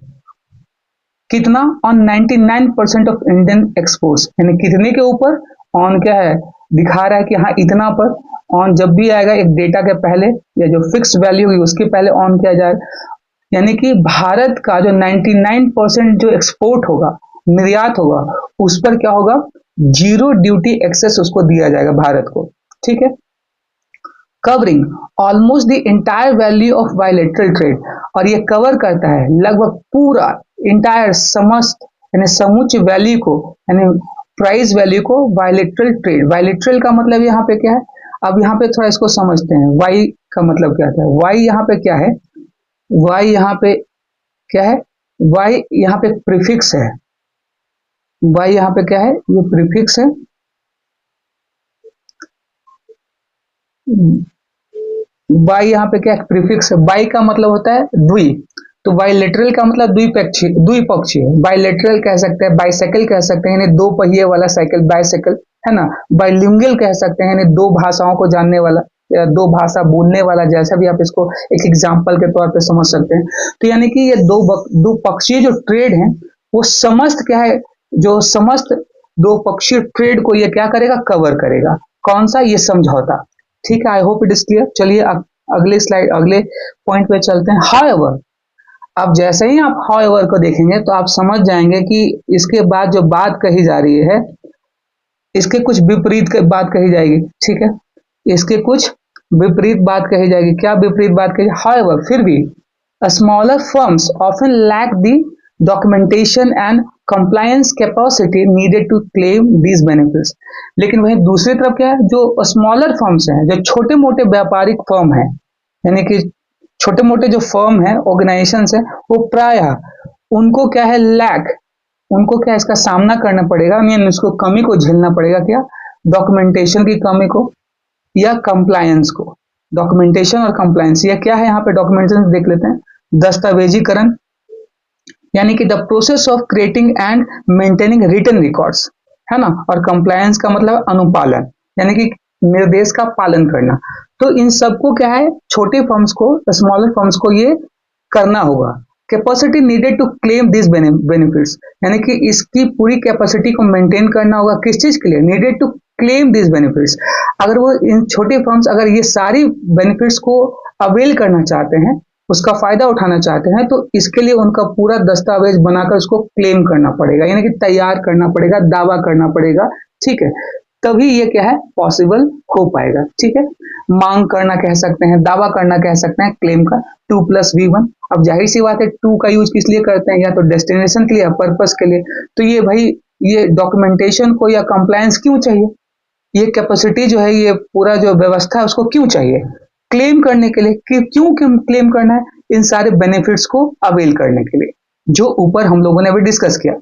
कितना, ऑन 99% ऑफ इंडियन एक्सपोर्ट्स, यानी कितने के ऊपर, ऑन क्या है, दिखा रहा है कि हाँ इतना पर, ऑन जब भी आएगा एक डेटा के पहले या जो फिक्स वैल्यू होगी उसके पहले ऑन किया जाए, यानी कि भारत का जो 99% जो एक्सपोर्ट होगा, निर्यात होगा, उस पर क्या होगा, जीरो ड्यूटी एक्सेस उसको दिया जाएगा भारत को, ठीक है। Covering almost the entire value of bilateral trade, और ये कवर करता है लगभग पूरा इंटायर समस्त यानी समूचे वैल्यू को, यानी प्राइस वैल्यू को बायलैटरल ट्रेड। बायलैटरल का मतलब यहाँ पे क्या है, अब यहाँ पे थोड़ा इसको समझते हैं। वाई का मतलब क्या था, वाई यहाँ पे क्या है, वाई यहाँ पे क्या है, वाई यहाँ पे प्रीफिक्स है, वाई यहाँ पे क्या है, ये प्रीफिक्स है। बाई यहाँ पे क्या है, प्रीफिक्स है। बाई का मतलब होता है द्वि, तो बाइलेटरल का मतलब द्विपक्षीय, द्विपक्षीय। बाइलेटरल कह सकते हैं, बाइसाइकिल कह सकते हैं यानी दो पहिए वाला साइकिल बाइसाइकिल, है ना। बाइलिंगुअल कह सकते हैं यानी दो भाषाओं को जानने वाला या दो भाषा बोलने वाला, जैसा भी आप इसको एक एग्जाम्पल के तौर पे समझ सकते हैं। तो यानी कि ये दो पक्षीय जो ट्रेड है वो समस्त क्या है, जो समस्त दो पक्षीय ट्रेड को ये क्या करेगा, कवर करेगा। कौन सा, ये समझौता। ठीक है, आई होप इट इज क्लियर। चलिए अगले स्लाइड, अगले पॉइंट पे चलते हैं। हाउएवर, अब जैसे ही आप हाउएवर को देखेंगे तो आप समझ जाएंगे कि इसके बाद जो बात कही जा रही है, इसके कुछ विपरीत बात कही जाएगी। ठीक है, इसके कुछ विपरीत बात कही जाएगी। क्या विपरीत बात कही, हाउएवर फिर भी smaller firms often lack the documentation and compliance capacity needed to claim these benefits. लेकिन वहीं दूसरी तरफ क्या है, जो स्मॉलर फर्म्स हैं, जो छोटे मोटे व्यापारिक फर्म हैं, यानी कि छोटे मोटे जो फर्म है, ऑर्गेनाइजेशन है, वो प्राय उनको क्या है, लैक, उनको क्या इसका सामना करना पड़ेगा, यानी उसको कमी को झेलना पड़ेगा। क्या, डॉक्यूमेंटेशन की कमी को या कंप्लायंस को। डॉक्यूमेंटेशन और कंप्लायंस, या क्या है यहाँ पे, डॉक्यूमेंटेशन देख लेते हैं। दस्तावेजीकरण यानी कि the process of creating and maintaining written records, है ना। और कंप्लायंस का मतलब अनुपालन, यानी कि निर्देश का पालन करना। तो इन सबको क्या है, छोटे फर्म्स को, स्मॉलर फर्म्स को ये करना होगा। Capacity needed to claim this benefits, यानी कि इसकी पूरी कैपेसिटी को मेंटेन करना होगा। किस चीज के लिए, needed to claim this benefits. अगर वो इन छोटे फर्म्स अगर ये सारी बेनिफिट्स को अवेल करना चाहते हैं, उसका फायदा उठाना चाहते हैं, तो इसके लिए उनका पूरा दस्तावेज बनाकर उसको क्लेम करना पड़ेगा, यानी कि तैयार करना पड़ेगा, दावा करना पड़ेगा। ठीक है, तभी ये क्या है, पॉसिबल हो पाएगा। ठीक है, मांग करना कह सकते हैं, दावा करना कह सकते हैं क्लेम का। 2+V1, अब जाहिर सी बात है 2 का यूज किस लिए करते हैं, या तो डेस्टिनेशन के लिए या पर्पस के लिए। तो ये भाई, ये डॉक्यूमेंटेशन को या कंप्लायंस क्यों चाहिए, ये कैपेसिटी जो है, ये पूरा जो व्यवस्था है उसको क्यों चाहिए, क्लेम करने के लिए। कि क्यों क्लेम करना है, इन सारे बेनिफिट्स को अवेल करने के लिए, जो ऊपर हम लोगों ने अभी डिस्कस किया।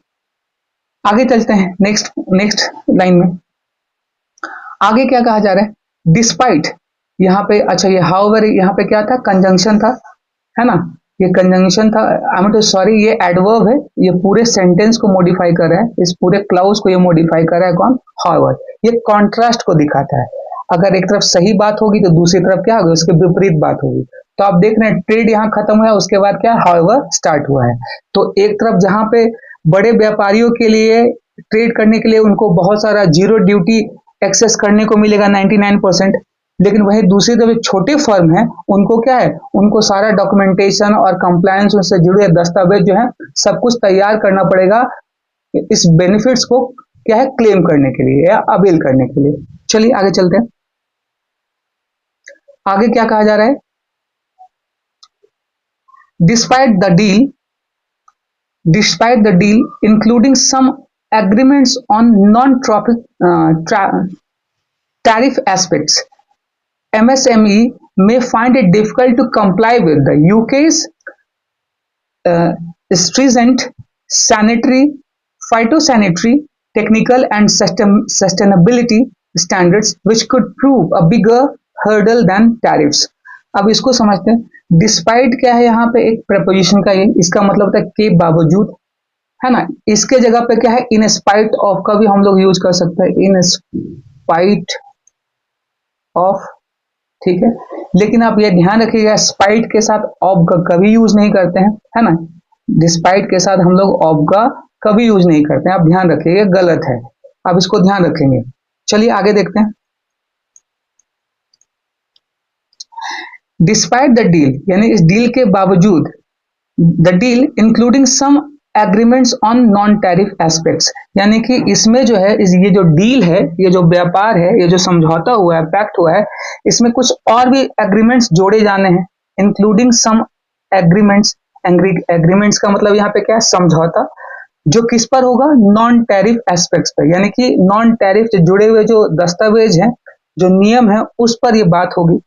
आगे चलते हैं नेक्स्ट नेक्स्ट लाइन में। आगे क्या कहा जा रहा है, डिस्पाइट, यहाँ पे अच्छा, ये हाउएवर यहाँ पे क्या था, कंजंक्शन था, है ना। ये कंजंक्शन था, आई एम सॉरी, ये एडवर्ब है। ये पूरे सेंटेंस को मॉडिफाई कर रहा है, इस पूरे क्लाउज को ये मॉडिफाई कर रहा है। कौन, हाउएवर। ये कॉन्ट्रास्ट को दिखाता है। अगर एक तरफ सही बात होगी तो दूसरी तरफ क्या होगी, उसके विपरीत बात होगी। तो आप देख रहे हैं ट्रेड यहाँ खत्म हुआ, उसके बाद क्या, हाउएवर स्टार्ट हुआ है। तो एक तरफ जहां पे बड़े व्यापारियों के लिए ट्रेड करने के लिए उनको बहुत सारा जीरो ड्यूटी एक्सेस करने को मिलेगा 99%, लेकिन वही दूसरी तरफ छोटे फर्म है, उनको क्या है, उनको सारा डॉक्यूमेंटेशन और कंप्लायंस से जुड़े दस्तावेज जो है सब कुछ तैयार करना पड़ेगा, इस बेनिफिट्स को क्या है, क्लेम करने के लिए या अवेल करने के लिए। चलिए आगे चलते हैं। आगे क्या कहा जा रहा है, despite the deal, despite the deal, including some agreements on tariff aspects, MSME may find it difficult to comply with the UK's stringent sanitary, phytosanitary, technical, and sustainability standards, which could prove a bigger hurdle than tariffs. अब इसको समझते हैं। डिस्पाइट क्या है, यहाँ पे एक प्रपोजिशन का, ये इसका मतलब होता है के बावजूद, है ना। इसके जगह पे क्या है, इन स्पाइट ऑफ का भी हम लोग यूज कर सकते हैं, इन स्पाइट ऑफ। ठीक है, लेकिन आप ये ध्यान रखिएगा, स्पाइट के साथ ऑफ का कभी यूज नहीं करते हैं, है ना। डिस्पाइट के साथ हम लोग ऑफ का कभी यूज नहीं करते हैं, आप ध्यान रखिएगा, गलत है, आप इसको ध्यान रखेंगे। चलिए आगे देखते हैं। डिस्पाइट द डील, यानी इस डील के बावजूद, the deal including some agreements on non tariff aspects, यानी कि इसमें जो है ये जो डील है, ये जो व्यापार है, ये जो समझौता हुआ है, पैक्ट हुआ है, इसमें कुछ और भी एग्रीमेंट्स जोड़े जाने हैं, इंक्लूडिंग सम एग्रीमेंट्स। एग्रीमेंट्स का मतलब यहाँ पे क्या है, समझौता, जो किस पर होगा, नॉन टैरिफ एस्पेक्ट्स पर, यानी कि नॉन टैरिफ से जुड़े हुए जो दस्तावेज हैं, जो नियम है, उस पर ये बात होगी।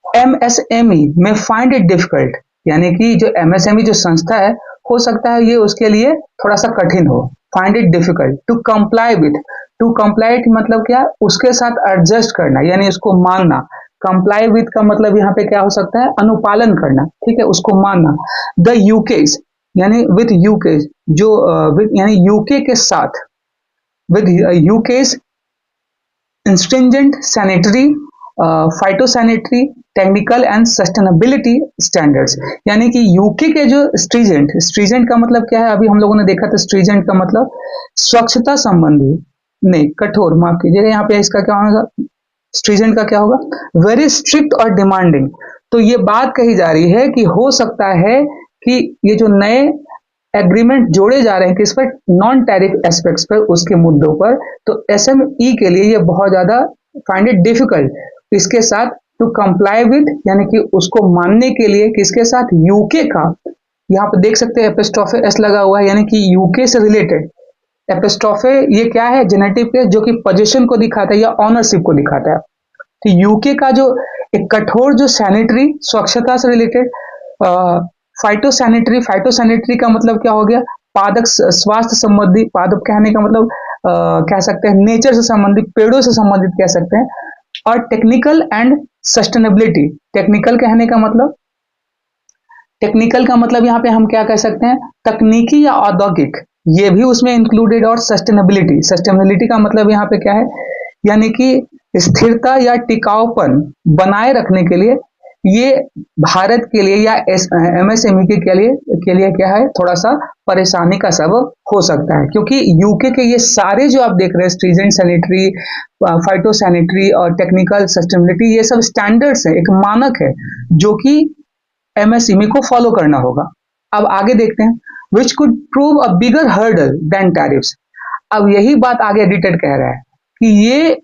एमएसएमई में फाइंड इट डिफिकल्ट, यानी कि जो एमएसएमई जो संस्था है, हो सकता है ये उसके लिए थोड़ा सा कठिन हो, find it difficult to comply with. To comply मतलब क्या, उसके साथ एडजस्ट करना, यानी उसको मानना। कंप्लाई विथ का मतलब यहाँ पे क्या हो सकता है, अनुपालन करना, ठीक है, उसको मानना। द यूकेस, यानी विथ यूके, जो यानी यूके के साथ, with UK's stringent sanitary, phytosanitary, technical and sustainability standards, यानी कि यूके के जो स्ट्रीजेंट का मतलब क्या है, अभी हम लोगों ने देखा था, स्ट्रीजेंट का मतलब स्वच्छता संबंधी, नहीं कठोर, माफ कीजिएगा, यहाँ पे इसका क्या होगा, स्ट्रीजेंट का क्या होगा, वेरी स्ट्रिक्ट और डिमांडिंग। तो ये बात कही जा रही है कि हो सकता है कि ये जो नए एग्रीमेंट जोड़े जा रहे हैं किस पर, नॉन टैरिफ एस्पेक्ट्स पर, उसके मुद्दों पर, तो एसएमई के लिए ये बहुत ज्यादा फाइंड इट डिफिकल्ट इसके साथ टू कंप्लाई विद, यानी कि उसको मानने के लिए किसके साथ, यूके का। यहाँ पे देख सकते हैं एपिस्ट्रोफे एस लगा हुआ है, यानी कि यूके से रिलेटेड। एपिस्ट्रोफे ये क्या है, जेनेटिव के, जो कि पोजीशन को दिखाता है या ऑनरशिप को दिखाता है। तो यूके का जो एक कठोर जो सैनिटरी, स्वच्छता से रिलेटेड, फाइटोसैनिटरी का मतलब क्या हो गया, पादप स्वास्थ्य संबंधी, पादप कहने का मतलब कह सकते हैं नेचर से संबंधित, पेड़ों से संबंधित कह सकते हैं। और टेक्निकल एंड सस्टेनेबिलिटी, टेक्निकल का मतलब यहाँ पे हम क्या कह सकते हैं, तकनीकी या औद्योगिक, ये भी उसमें इंक्लूडेड। और सस्टेनेबिलिटी का मतलब यहाँ पे क्या है, यानी कि स्थिरता या टिकाऊपन बनाए रखने के लिए, ये भारत के लिए या एमएसएमई के लिए क्या है, थोड़ा सा परेशानी का सबब हो सकता है, क्योंकि यूके के ये सारे जो आप देख रहे हैं, स्ट्रीजेंट सैनिटरी, फाइटोसैनिटरी और टेक्निकल सस्टेनेबिलिटी, ये सब स्टैंडर्ड्स है, एक मानक है, जो कि एमएसएमई को फॉलो करना होगा। अब आगे देखते हैं, which could prove a bigger hurdle than tariffs. अब यही बात आगे एडिटर कह रहा है कि ये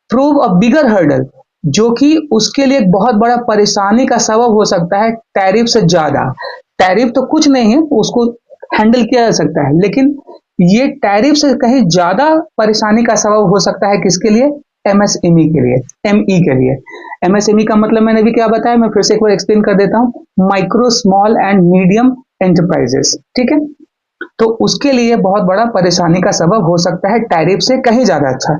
प्रूव अ बिगर हर्डल, जो कि उसके लिए एक बहुत बड़ा परेशानी का सबब हो सकता है टैरिफ से ज्यादा। टैरिफ तो कुछ नहीं है, उसको हैंडल किया जा सकता है, लेकिन ये टैरिफ से कहीं ज्यादा परेशानी का सबब हो सकता है किसके लिए, एमएसएमई के लिए, एमई के लिए। एमएसएमई का मतलब मैंने भी क्या बताया, मैं फिर से एक बार एक्सप्लेन कर देता हूँ, micro small and medium enterprises, ठीक है। तो उसके लिए बहुत बड़ा परेशानी का सबब हो सकता है टैरिफ से कहीं ज्यादा, अच्छा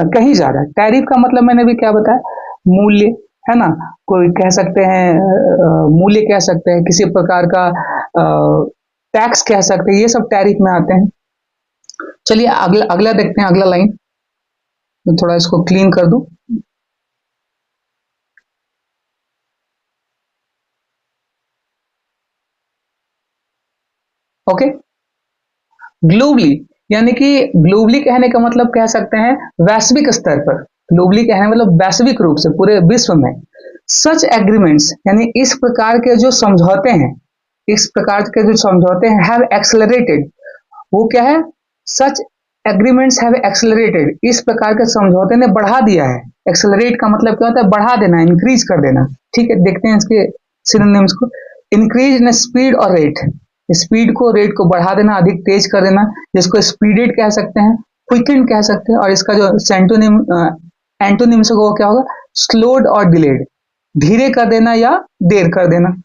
कहीं ज्यादा। टैरिफ का मतलब मैंने भी क्या बताया, मूल्य, है ना, कोई कह सकते हैं मूल्य कह सकते हैं, किसी प्रकार का टैक्स कह सकते हैं, ये सब टैरिफ में आते हैं। चलिए अगला अगला देखते हैं, अगला लाइन, मैं थोड़ा इसको क्लीन कर दूं। ओके, ग्लोबली, यानी कि ग्लोबली कहने का मतलब कह सकते हैं वैश्विक स्तर पर, ग्लोबली कहने मतलब वैश्विक रूप से पूरे विश्व में। सच एग्रीमेंट्स, यानी इस प्रकार के जो समझौते हैं, इस प्रकार के जो समझौते हैं, हैव एक्सेलरेटेड, वो क्या है, सच एग्रीमेंट्स हैव एक्सेलरेटेड, इस प्रकार के समझौते ने बढ़ा दिया है। एक्सेलरेट का मतलब क्या होता है, बढ़ा देना, इंक्रीज कर देना, ठीक है। देखते हैं इसके सिनोनिम्स को, इंक्रीज इन स्पीड और रेट, स्पीड को, रेट को बढ़ा देना, अधिक तेज कर देना, जिसको स्पीडेड कह सकते हैं, क्विकेंड कह सकते हैं। और इसका जो सेंटोनिम, एंटोनिम्स को क्या होगा, स्लोड और डिलेड, धीरे कर देना या देर कर देना।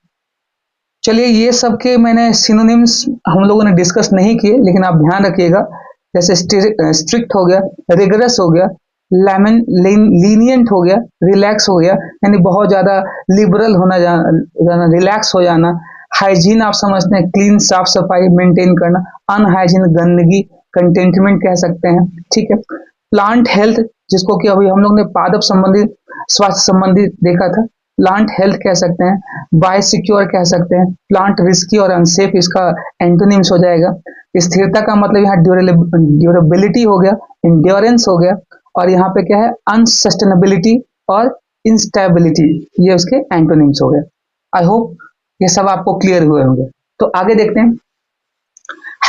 चलिए ये सब के मैंने सिनोनिम्स हम लोगों ने डिस्कस नहीं किए, लेकिन आप ध्यान रखिएगा, जैसे स्ट्रिक्ट हो गया, रिगरस हो गया, लीनियंट हो गया, रिलैक्स हो गया, यानी बहुत ज्यादा लिबरल होना जाना, रिलैक्स हो जाना। हाइजीन आप समझते हैं, क्लीन, साफ सफाई मेंटेन करना। अनहाइजीन, गंदगी, कंटेनमेंट कह सकते हैं, ठीक है। प्लांट हेल्थ, जिसको कि अभी हम लोग ने पादप संबंधी, स्वास्थ्य संबंधी देखा था, प्लांट हेल्थ कह सकते हैं। बाय सिक्योर कह सकते हैं। प्लांट रिस्की और अनसेफ इसका एंटोनिम्स हो जाएगा। स्थिरता का मतलब यहाँ ड्यूरेबिलिटी हो गया, इंड्योरेंस हो गया, और यहाँ पे क्या है, अनसस्टेनेबिलिटी और इंस्टेबिलिटी, ये उसके एंटोनिम्स हो गए। आई होप ये सब आपको क्लियर हुए होंगे। तो आगे देखते हैं,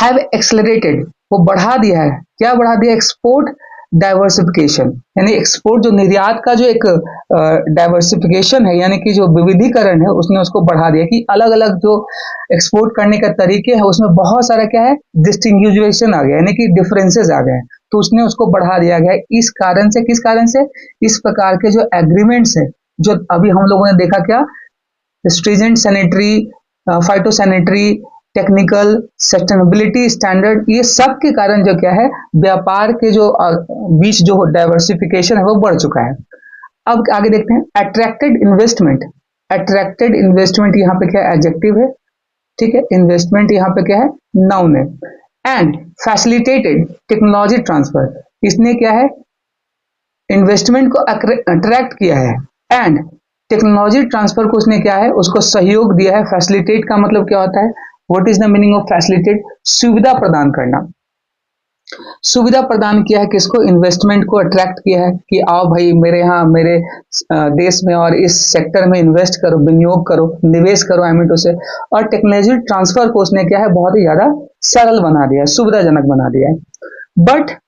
हैव एक्सेलरेटेड, वो बढ़ा दिया है, क्या बढ़ा दिया, एक्सपोर्ट डाइवर्सिफिकेशन, यानी एक्सपोर्ट जो निर्यात का जो एक डाइवर्सिफिकेशन है, यानी कि जो विविधीकरण है, उसने उसको बढ़ा दिया कि अलग अलग जो एक्सपोर्ट करने का तरीके है उसमें बहुत सारा क्या है, डिस्टिंग्विशन आ गया, यानी कि डिफरेंसेस आ गए, तो उसने उसको बढ़ा दिया गया। इस कारण से, किस कारण से, इस प्रकार के जो एग्रीमेंट्स है, जो अभी हम लोगों ने देखा क्या, stringent sanitary, phytosanitary, technical, sustainability standard, ये सब के कारण जो क्या है, व्यापार के जो बीच जो डाइवर्सिफिकेशन है वो बढ़ चुका है। अब आगे देखते हैं, अट्रैक्टेड इन्वेस्टमेंट, अट्रैक्टेड इन्वेस्टमेंट यहाँ पे क्या एडजेक्टिव है, ठीक है, इन्वेस्टमेंट यहाँ पे क्या है, नाउन है। एंड फैसिलिटेटेड टेक्नोलॉजी ट्रांसफर, इसने क्या है, इन्वेस्टमेंट को अट्रैक्ट किया है, एंड टेक्नोलॉजी ट्रांसफर को उसने क्या है, उसको सहयोग दिया है। फैसिलिटेट का मतलब क्या होता है, what is the meaning of facilitate, सुविधा प्रदान करना, सुविधा प्रदान किया है किसको, इन्वेस्टमेंट को अट्रैक्ट किया है कि आओ भाई मेरे यहाँ, मेरे देश में और इस सेक्टर में इन्वेस्ट करो, विनियोग करो, निवेश करो, आई मीन टू से। और टेक्नोलॉजी ट्रांसफर को उसने क्या है, बहुत ही ज्यादा सरल बना दिया है, सुविधाजनक बना दिया है। But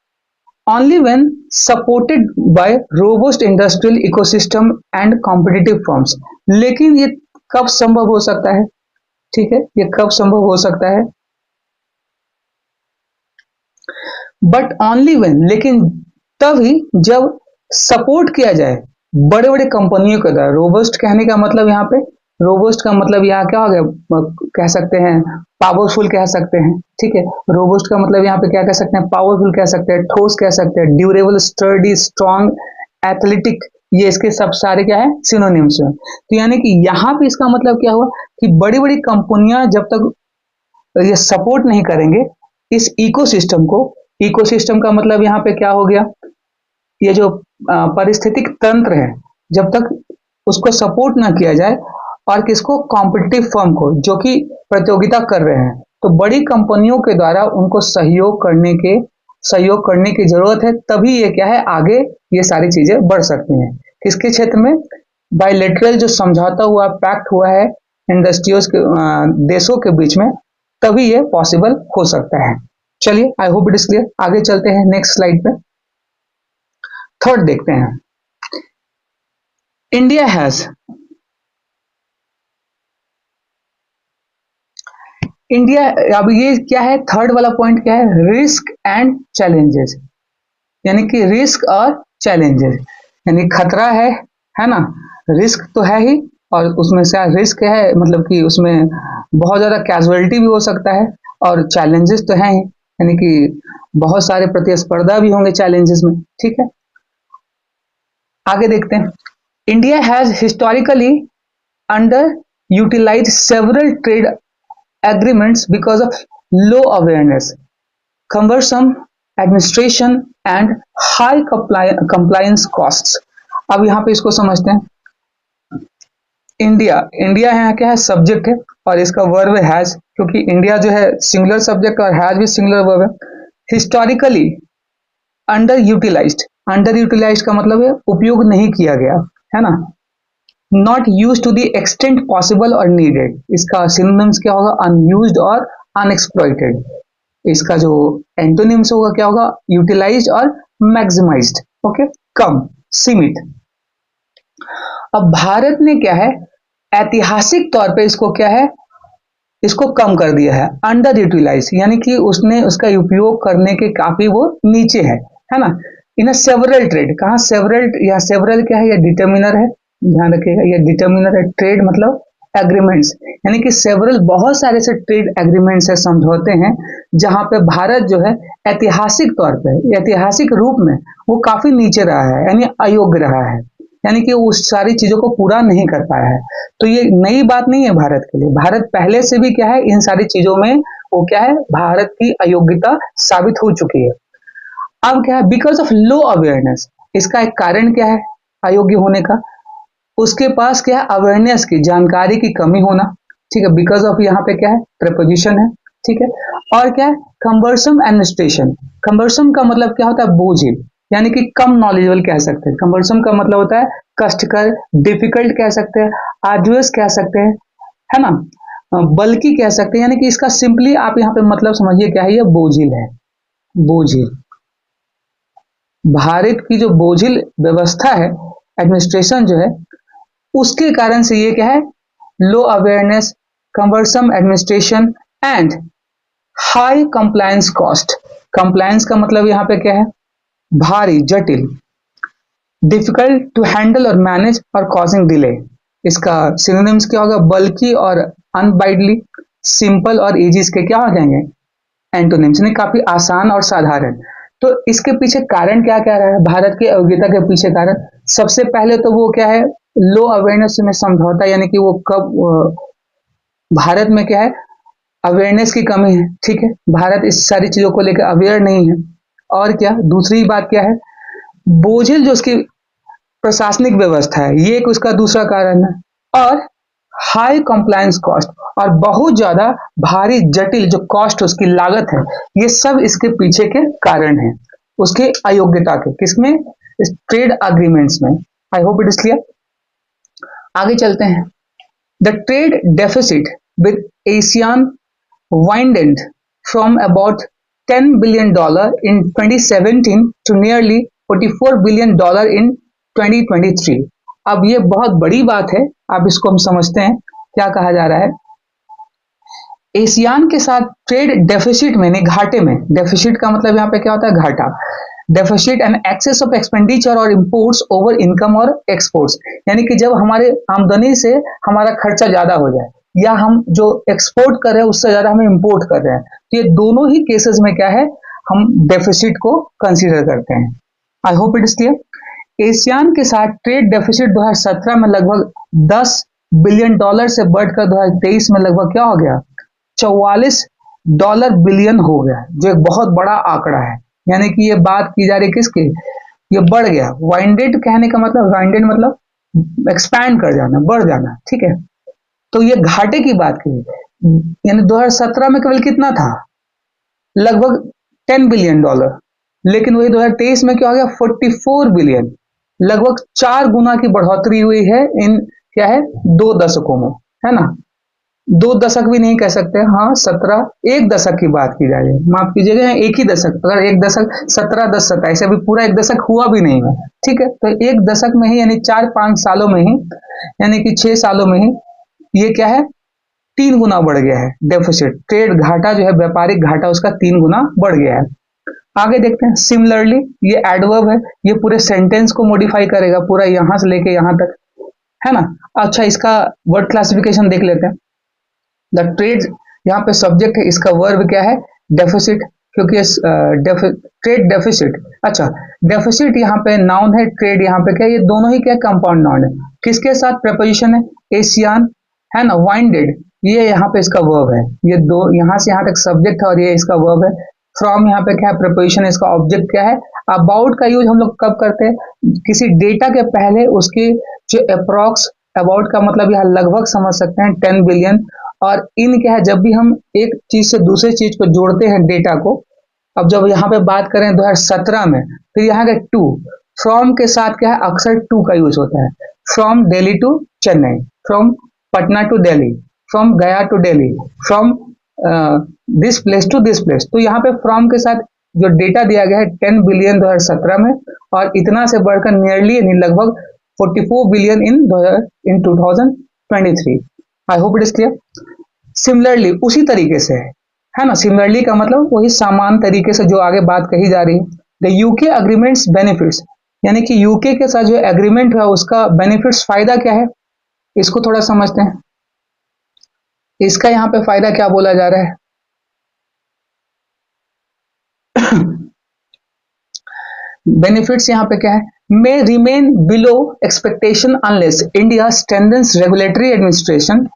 only when supported by robust industrial ecosystem and competitive firms, लेकिन ये कब संभव हो सकता है, ठीक है, ये कब संभव हो सकता है, बट ओनली व्हेन, लेकिन तभी जब सपोर्ट किया जाए बड़े बड़े कंपनियों के द्वारा। रोबस्ट कहने का मतलब यहाँ पे, रोबस्ट का मतलब यहाँ क्या हो गया, कह सकते हैं पावरफुल कह सकते हैं, ठीक है, रोबस्ट का मतलब यहाँ पे क्या कह सकते हैं, पावरफुल कह सकते हैं, ठोस कह सकते हैं, ड्यूरेबल, स्टर्डी, स्ट्रॉन्ग, एथलेटिक, ये इसके सब सारे क्या है, सिनोनिम्स हैं। तो यानी कि यहाँ पे इसका मतलब क्या हुआ कि बड़ी बड़ी कंपनियां जब तक ये सपोर्ट नहीं करेंगे इस इकोसिस्टम को, इकोसिस्टम का मतलब यहाँ पे क्या हो गया, ये जो पारिस्थितिक तंत्र है, जब तक उसको सपोर्ट ना किया जाए, और किसको, कॉम्पिटिटिव फर्म को, जो कि प्रतियोगिता कर रहे हैं, तो बड़ी कंपनियों के द्वारा उनको सहयोग करने की जरूरत है, तभी ये क्या है, आगे ये सारी चीजें बढ़ सकती हैं। किसके क्षेत्र में, बायलैटरल जो समझौता हुआ, पैक्ट हुआ है इंडस्ट्रियों के देशों के बीच में, तभी ये पॉसिबल हो सकता है। चलिए, आई होप इट इज क्लियर, आगे चलते हैं नेक्स्ट स्लाइड पे। थर्ड देखते हैं, इंडिया हैज, इंडिया, अब ये क्या है, थर्ड वाला पॉइंट क्या है, रिस्क एंड चैलेंजेस, यानी कि रिस्क और चैलेंजेस, यानी खतरा है ना, रिस्क तो है ही, और उसमें से रिस्क है मतलब कि उसमें बहुत ज्यादा कैजुअलिटी भी हो सकता है, और चैलेंजेस तो है ही, यानी कि बहुत सारे प्रतिस्पर्धा भी होंगे चैलेंजेस में, ठीक है। आगे देखते हैं, India has historically under utilise several trade agreements because of low awareness, cumbersome administration and high compliance costs। अब यहाँ पे इसको समझते हैं, इंडिया, इंडिया यहाँ क्या है, सब्जेक्ट है, और इसका वर्ब है हैज, क्योंकि इंडिया जो है सिंगुलर सब्जेक्ट और हैज भी सिंगुलर वर्ब है। Historically under utilised, under utilised का मतलब है उपयोग नहीं किया गया, है ना, not use to the extent possible और नीडेड, इसका सिनोनिम्स क्या होगा, अनयूज्ड और अनएक्सप्लॉइटेड। इसका जो एंटोनिम्स होगा क्या होगा, यूटिलाइज्ड और मैक्सिमाइज्ड, ओके, कम, सीमित। अब भारत ने क्या है, ऐतिहासिक तौर पे इसको क्या है, इसको कम कर दिया है, अंडर यूटिलाइज, यानी कि उसने उसका उपयोग करने के काफी वो नीचे है ना। इन अ सेवरल ट्रेड, कहा सेवरल, या सेवरल क्या है, या डिटर्मिनर है, ध्यान रखिएगा, ये डिटर्मिनर है, ट्रेड मतलब एग्रीमेंट्स, यानी कि सेवरल, बहुत सारे से ट्रेड एग्रीमेंट्स है, समझौते हैं, जहां पे भारत जो है ऐतिहासिक तौर पे, ऐतिहासिक रूप में वो काफी नीचे रहा है, यानी अयोग्य रहा है, यानी कि उस सारी चीजों को पूरा नहीं कर पाया है। तो ये नई बात नहीं है भारत के लिए, भारत पहले से भी क्या है, इन सारी चीजों में वो क्या है, भारत की अयोग्यता साबित हो चुकी है। अब क्या है, बिकॉज ऑफ लो अवेयरनेस, इसका एक कारण क्या है अयोग्य होने का, उसके पास क्या है, अवेयरनेस की, जानकारी की कमी होना, ठीक है, बिकॉज ऑफ यहाँ पे क्या है, प्रपोजिशन है, ठीक है, और क्या है, कंबरसम एडमिनिस्ट्रेशन, कंबरसम का मतलब क्या होता है, बोझिल, यानी कि कम नॉलेजेबल कह सकते हैं, कंबरसम का मतलब होता है कष्टकर, डिफिकल्ट कह सकते हैं, आर्डुअस कह सकते हैं, है ना, बल्कि कह सकते हैं, यानी कि इसका सिंपली आप यहाँ पे मतलब समझिए क्या है, ये बोझिल है। बोझिल, भारत की जो बोझिल व्यवस्था है, एडमिनिस्ट्रेशन जो है, उसके कारण से ये क्या है, low awareness, cumbersome administration and high compliance cost. Compliance का मतलब यहाँ पे क्या है, भारी, जटिल, डिफिकल्ट टू हैंडल और मैनेज और कॉजिंग डिले। इसका सिनोनिम्स क्या होगा, बल्कि और अनबाइडली, सिंपल और इजी इसके क्या हो जाएंगे, एंटोनिम्स, यानी काफी आसान और साधारण। तो इसके पीछे कारण क्या क्या रहा है, भारत की अयोग्यता के पीछे कारण सबसे पहले तो वो क्या है, लो अवेयरनेस में समझौता, यानी कि वो कब भारत में क्या है, अवेयरनेस की कमी है। ठीक है, भारत इस सारी चीजों को लेकर अवेयर नहीं है। और क्या, दूसरी बात क्या है, बोझिल जो उसकी प्रशासनिक व्यवस्था है, ये एक उसका दूसरा कारण है। और हाई कंप्लायंस कॉस्ट, और बहुत ज्यादा भारी, जटिल जो कॉस्ट, उसकी लागत है, ये सब इसके पीछे के कारण है, उसके अयोग्यता के, किसमें, इस ट्रेड अग्रीमेंट्स में। आई होप इट इज क्लियर। आगे चलते हैं। The trade deficit with Asian widened from about $10 billion in 2017 to nearly $44 billion in 2023। अब ये बहुत बड़ी बात है, अब इसको हम समझते हैं क्या कहा जा रहा है। एशियान के साथ ट्रेड डेफिसिट में, नहीं घाटे में, डेफिसिट का मतलब यहाँ पे क्या होता है, घाटा, deficit and excess of expenditure और इंपोर्ट्स ओवर इनकम और एक्सपोर्ट्स, यानी कि जब हमारे आमदनी से हमारा खर्चा ज्यादा हो जाए, या हम जो एक्सपोर्ट कर रहे हैं उससे ज्यादा हम इंपोर्ट कर रहे हैं, तो ये दोनों ही केसेस में क्या है, हम डेफिसिट को कंसीडर करते हैं। I hope it is clear. ASEAN के साथ ट्रेड डेफिसिट 2017 में लगभग $10 बिलियन से बढ़कर 2023 में लगभग क्या हो गया, $44 बिलियन हो गया, जो एक बहुत बड़ा आंकड़ा है। यानी कि ये बात की जा रही है किसकी, ये बढ़ गया। वाइंडेड कहने का मतलब, वाइंडेड मतलब एक्सपैंड कर जाना, बढ़ जाना। ठीक है, तो ये घाटे की बात की, यानी 2017 में केवल कितना था, लगभग $10 बिलियन, लेकिन वही 2023 में क्या हो गया, 44 बिलियन, लगभग 4 गुना की बढ़ोतरी हुई है इन क्या है, 2 दशकों में, है ना। 2 दशक भी नहीं कह सकते, हाँ 17, एक दशक की बात की जाए, माफ कीजिएगा, एक ही दशक, अगर एक दशक 17, 10, 27, अभी पूरा एक दशक हुआ भी नहीं है। ठीक है, तो एक दशक में ही, यानी 4-5 सालों में ही, यानी कि 6 सालों में ही ये क्या है, 3 गुना बढ़ गया है डेफिसिट, ट्रेड घाटा जो है, व्यापारिक घाटा उसका 3 गुना बढ़ गया है। आगे देखते हैं। सिमिलरली, ये एडवर्ब है, ये पूरे सेंटेंस को मॉडिफाई करेगा, पूरा यहां से लेके यहां तक, है ना। अच्छा, इसका वर्ड क्लासिफिकेशन देख लेते हैं। द ट्रेड, यहाँ पे सब्जेक्ट है, इसका वर्ब क्या है, डेफिसिट, क्योंकि ट्रेड डेफिसिट। अच्छा, डेफिसिट यहाँ पे नाउन है, ट्रेड यहाँ पे क्या है, ये दोनों ही क्या, कंपाउंड नाउन है। किसके साथ प्रपोजिशन है, एशियन, है ना। वाइंडेड, ये यहाँ पे इसका वर्ब है, ये दो, यहाँ से यहाँ तक सब्जेक्ट है और ये इसका वर्ब है। फ्रॉम यहाँ पे क्या है, प्रपोजिशन, इसका ऑब्जेक्ट क्या है। अबाउट का यूज हम लोग कब करते हैं, किसी डेटा के पहले उसकी जो अप्रॉक्स, अबाउट का मतलब यहाँ लगभग समझ सकते हैं, 10 बिलियन। और इन क्या है, जब भी हम एक चीज से दूसरे चीज को जोड़ते हैं डेटा को, अब जब यहाँ पे बात करें 2017 में, फिर यहाँ के टू, फ्रॉम के साथ क्या है, अक्सर टू का यूज होता है। From Delhi to Chennai, from Patna to Delhi, from Gaya to Delhi, from this place to this place. तो यहाँ पे फ्रॉम के साथ जो डेटा दिया गया है 10 बिलियन 2017 में, और इतना से बढ़कर नियरली, यानी लगभग 44 billion in 2023। I hope it is clear. Similarly, उसी तरीके से है ना, सिमिलरली का मतलब वही समान तरीके से जो आगे बात कही जा रही है। द यूके अग्रीमेंट्स बेनिफिट्स, यानी कि यूके के साथ जो एग्रीमेंट है उसका बेनिफिट्स, फायदा क्या है, इसको थोड़ा समझते हैं। इसका यहाँ पे फायदा क्या बोला जा रहा है बेनिफिट्स यहाँ पे क्या है, मे remain below expectation unless India strengthens regulatory administration,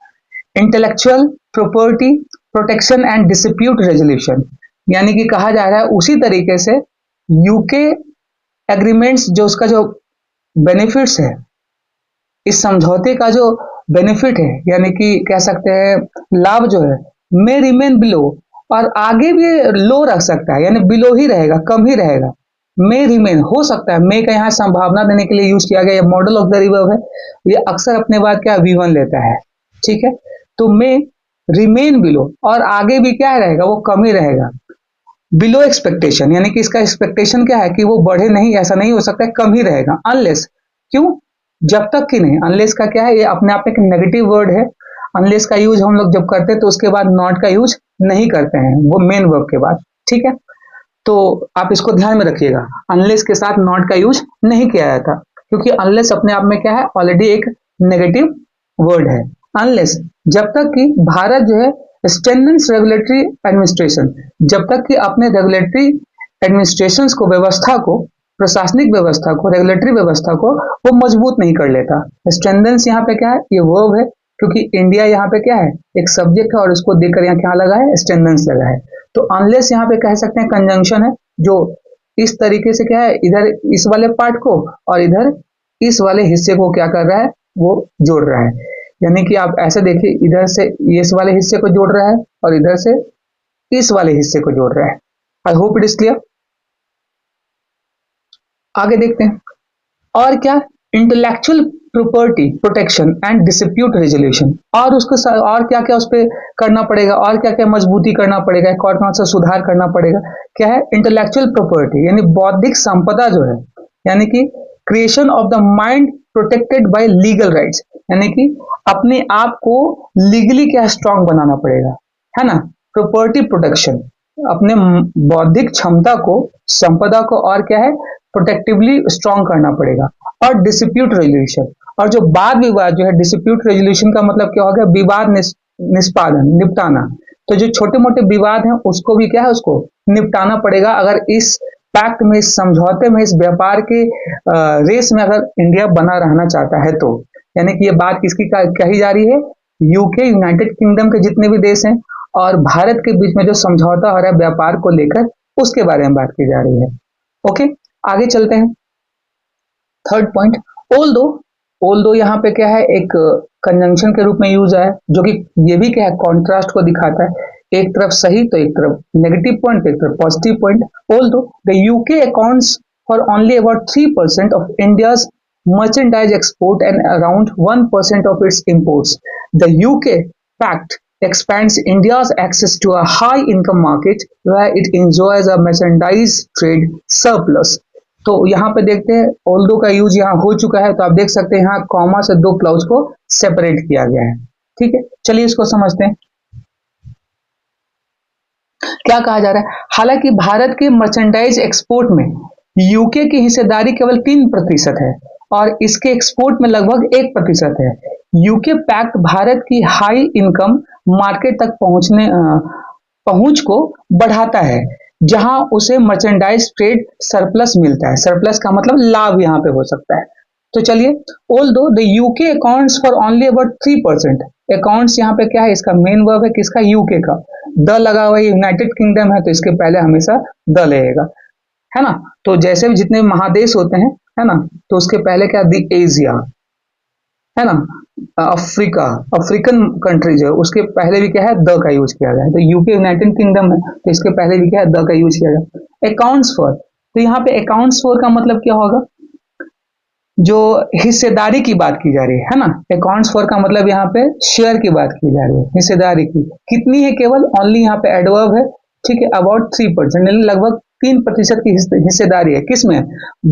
intellectual property protection and dispute resolution. यानी कि कहा जा रहा है उसी तरीके से यूके एग्रीमेंट्स, जो उसका जो बेनिफिट्स है, इस समझौते का जो बेनिफिट है, यानी कि कह सकते हैं लाभ जो है, मे रिमेन बिलो, और आगे भी लो रख सकता है, यानी बिलो ही रहेगा, कम ही रहेगा। मे रिमेन हो सकता है, मे का यहाँ संभावना देने के लिए यूज किया गया, ये मॉडल ऑफ द रिवर्ब है, ये अक्सर अपने बाद क्या V1 लेता है। ठीक है, तो मे रिमेन बिलो, और आगे भी क्या रहेगा, वो कम ही रहेगा। बिलो एक्सपेक्टेशन यानी कि इसका एक्सपेक्टेशन क्या है कि वो बढ़े नहीं, ऐसा नहीं हो सकता है, कम ही रहेगा। अनलेस, क्यों, जब तक कि नहीं, अनलेस का क्या है, ये अपने आप में एक नेगेटिव वर्ड है। अनलेस का यूज हम लोग जब करते हैं तो उसके बाद नॉट का यूज नहीं करते हैं, वो मेन वर्ब के बाद, ठीक है। तो आप इसको ध्यान में रखिएगा, अनलेस के साथ नॉट का यूज नहीं किया जाता, क्योंकि अनलेस अपने आप में क्या है, ऑलरेडी एक नेगेटिव वर्ड है। अनलेस, जब तक कि भारत जो है स्ट्रेंथन्स रेगुलेटरी एडमिनिस्ट्रेशन, जब तक कि अपने रेगुलेटरी एडमिनिस्ट्रेशन को, व्यवस्था को, प्रशासनिक व्यवस्था को, रेगुलेटरी व्यवस्था को वो मजबूत नहीं कर लेता। स्ट्रेंथन्स यहाँ पे क्या है, ये वर्ब है, क्योंकि इंडिया यहाँ पे क्या है, एक सब्जेक्ट है, और उसको देखकर यहाँ क्या लगा है, स्ट्रेंथन्स लगा है। तो अनलेस यहाँ पे कह सकते हैं कंजंक्शन है, जो इस तरीके से क्या है, इधर इस वाले पार्ट को और इधर इस वाले हिस्से को क्या कर रहा है, वो जोड़ रहा है। यानी कि आप ऐसे देखिए, इधर से इस वाले हिस्से को जोड़ रहा है और इधर से इस वाले हिस्से को जोड़ रहा है। आई होप इट इज क्लियर। आगे देखते हैं और क्या, intellectual property protection and dispute resolution, और उसको और क्या क्या उस पर करना पड़ेगा, और क्या क्या मजबूती करना पड़ेगा, कौन कौन सा सुधार करना पड़ेगा। क्या है, इंटेलेक्चुअल प्रॉपर्टी यानी बौद्धिक संपदा जो है, यानी कि creation of the mind protected by legal rights, यानी कि अपने आप को लीगली क्या स्ट्रांग बनाना पड़ेगा, है ना। प्रॉपर्टी प्रोटेक्शन, अपने बौद्धिक क्षमता को, संपदा को और क्या है, प्रोटेक्टिवली स्ट्रांग करना पड़ेगा। और डिस्प्यूट रेजोल्यूशन, और जो वाद विवाद जो है, डिस्प्यूट रेजोल्यूशन का मतलब क्या हो गया, विवाद निष्पादन, निपटाना। तो जो छोटे मोटे विवाद हैं उसको भी क्या है, उसको निपटाना पड़ेगा। अगर इस पैक्ट में, इस समझौते में, इस व्यापार के रेस में अगर इंडिया बना रहना चाहता है तो, यानी कि ये बात किसकी कही जा रही है, यूके, यूनाइटेड किंगडम के जितने भी देश हैं और भारत के बीच में जो समझौता हो रहा है व्यापार को लेकर, उसके बारे में बात की जा रही है। ओके, आगे चलते हैं। थर्ड पॉइंट, ओल दो यहाँ पे क्या है, एक कंजंक्शन के रूप में यूज है, जो कि ये भी क्या है, कॉन्ट्रास्ट को दिखाता है, एक तरफ सही तो एक तरफ नेगेटिव पॉइंट, एक तरफ पॉजिटिव पॉइंट। ओल दो the UK accounts for only about 3% of India's merchandise export and around 1% of its imports. The UK pact expands India's access to a high income market where it enjoys a merchandise trade surplus. तो यहाँ पे देखते हैं ऑल्दो का यूज यहाँ हो चुका है, तो आप देख सकते हैं यहाँ कॉमा से दो क्लाउज को सेपरेट किया गया है। ठीक है, चलिए इसको समझते हैं क्या कहा जा रहा है। हालांकि भारत के मर्चेंडाइज एक्सपोर्ट में यूके की हिस्सेदारी केवल 3% है और इसके एक्सपोर्ट में लगभग 1% है। यूके पैक्ट भारत की हाई इनकम मार्केट तक पहुंच को बढ़ाता है, जहां उसे मर्चेंडाइज ट्रेड सरप्लस मिलता है। सरप्लस का मतलब लाभ यहां पे हो सकता है। तो चलिए, although the UK accounts for only about 3%, accounts यहाँ पे क्या है, इसका मेन वर्ब है किसका, यूके का। द लगा हुआ है, यूनाइटेड किंगडम है तो इसके पहले हमेशा द लगेगा, है ना। तो जैसे भी जितने महादेश होते हैं, है ना, तो उसके पहले क्या, द एशिया, है ना, अफ्रीका, अफ्रीकन कंट्रीज है, उसके पहले भी क्या है, द का यूज किया गया है। तो यूके यूनाइटेड किंगडम है तो इसके पहले भी क्या है, द का यूज किया गया। अकाउंट्स फॉर, तो यहाँ पे अकाउंट्स फॉर का मतलब क्या होगा, जो हिस्सेदारी की बात की जा रही है ना। अकाउंट्स फॉर का मतलब यहाँ पे शेयर की बात की जा रही है, हिस्सेदारी की कितनी है, केवल ओनली यहाँ पे एडवर्ब है, ठीक है, अबाउट 3%, लगभग 3% की हिस्सेदारी है किसमें,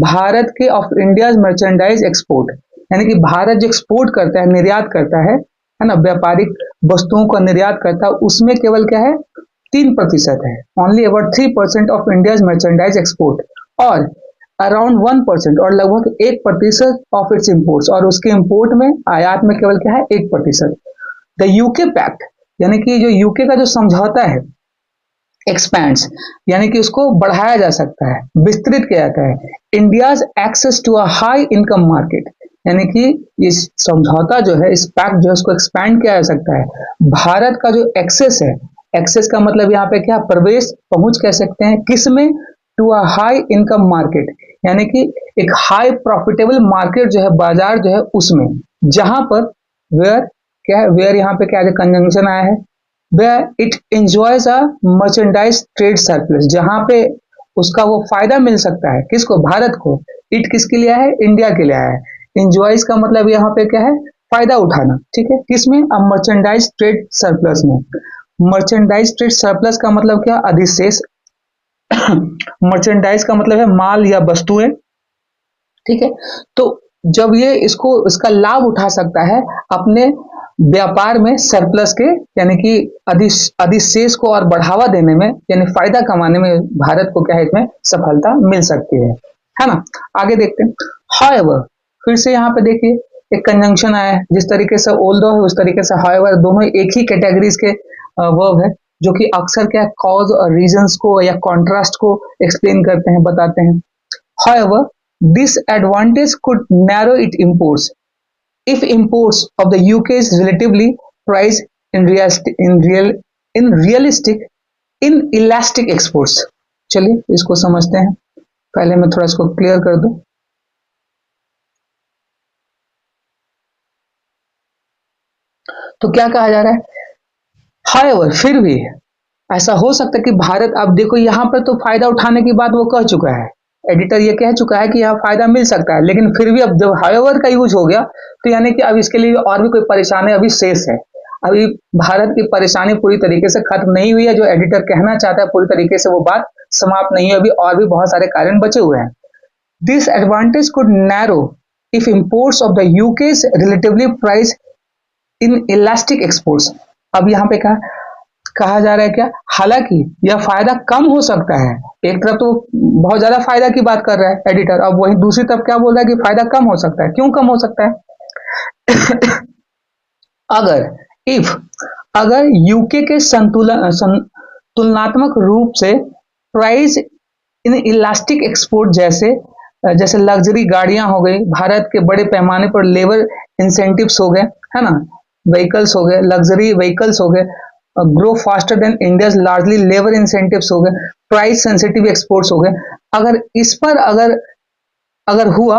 भारत के ऑफ इंडियाज मर्चेंडाइज एक्सपोर्ट, यानी कि भारत जो एक्सपोर्ट करता है, निर्यात करता है ना, व्यापारिक वस्तुओं का निर्यात करता है, उसमें केवल क्या है, 3% है, only about 3% of India's merchandise export, और अराउंड 1% और लगभग 1% ऑफ इट्स इम्पोर्ट्स, और उसके इम्पोर्ट में, आयात में केवल क्या है, 1%। द यूके पैक्ट, यानी कि जो यूके का जो समझौता है, एक्सपैंड्स यानी कि उसको बढ़ाया जा सकता है, विस्तृत किया जाता है, India's access to a high income market, यानी कि इस समझौता जो है, इस पैक्ट जो है, उसको एक्सपैंड किया जा सकता है। भारत का जो एक्सेस है, एक्सेस का मतलब यहाँ पे क्या, प्रवेश, पहुंच कह सकते हैं, किसमें, to a high income market, यानी कि एक हाई प्रॉफिटेबल मार्केट जो है, बाजार जो है उसमें, जहां पर वेयर क्या है, वेयर यहाँ पे क्या है, कंजंक्शन आया है, where it enjoys a merchandise trade surplus, जहां पे उसका वो फायदा मिल सकता है, किसको, भारत को। इट किसके लिए है, इंडिया के लिए है। एंजॉयज का मतलब यहाँ पे क्या है, फायदा उठाना, ठीक है, किसमें? अब मर्चेंडाइज ट्रेड सरप्लस में। मर्चेंडाइज ट्रेड सरप्लस का मतलब क्या? अधिशेष। मर्चेंडाइज का मतलब है माल या वस्तुएं, ठीक है। तो जब ये इसका लाभ उठा सकता है अपने व्यापार में सरप्लस के, यानी कि अधिशेष को और बढ़ावा देने में, यानी फायदा कमाने में भारत को क्या है, इसमें सफलता मिल सकती है ना। आगे देखते हैं। हाउएवर, फिर से यहाँ पे देखिए एक कंजंक्शन आया है, जिस तरीके से ओल्दो है उस तरीके से हाउएवर, दोनों एक ही कैटेगरीज के वर्ब है, जो कि अक्सर क्या कॉज और रीजंस को या कॉन्ट्रास्ट को एक्सप्लेन करते हैं, बताते हैं। However, this advantage could narrow its imports if imports of the UK is relatively priced in realistic inelastic exports। चलिए इसको समझते हैं, पहले मैं थोड़ा इसको क्लियर कर दूं। तो क्या कहा जा रहा है? However, फिर भी ऐसा हो सकता है कि भारत, अब देखो यहाँ पर तो फायदा उठाने की बात वो कह चुका है, एडिटर ये कह चुका है कि यहाँ फायदा मिल सकता है, लेकिन फिर भी अब जब हाउएवर का यूज हो गया तो यानी कि अब इसके लिए और भी कोई परेशानी अभी शेष है। अभी भारत की परेशानी पूरी तरीके से खत्म नहीं हुई है, जो एडिटर कहना चाहता है पूरी तरीके से वो बात समाप्त नहीं है, अभी और भी बहुत सारे कारण बचे हुए हैं। This advantage could narrow if imports of the UK's relatively price in elastic exports. अब यहाँ पे कहा जा रहा है क्या? हालांकि यह फायदा कम हो सकता है। एक तरफ तो बहुत ज्यादा फायदा की बात कर रहा है एडिटर, अब वही दूसरी तरफ क्या बोल रहा है कि फायदा कम हो सकता है। क्यों कम हो सकता है? अगर यूके के तुलनात्मक रूप से प्राइस इन इलास्टिक एक्सपोर्ट जैसे लग्जरी गाड़ियां हो गई, भारत के बड़े पैमाने पर लेबर इंसेंटिव्स हो गए, है ना, व्हीकल्स हो गए, लग्जरी व्हीकल्स हो गए, grow faster than India's largely labour incentives हो गए, प्राइस सेंसिटिव एक्सपोर्ट्स हो गए। अगर इस पर अगर हुआ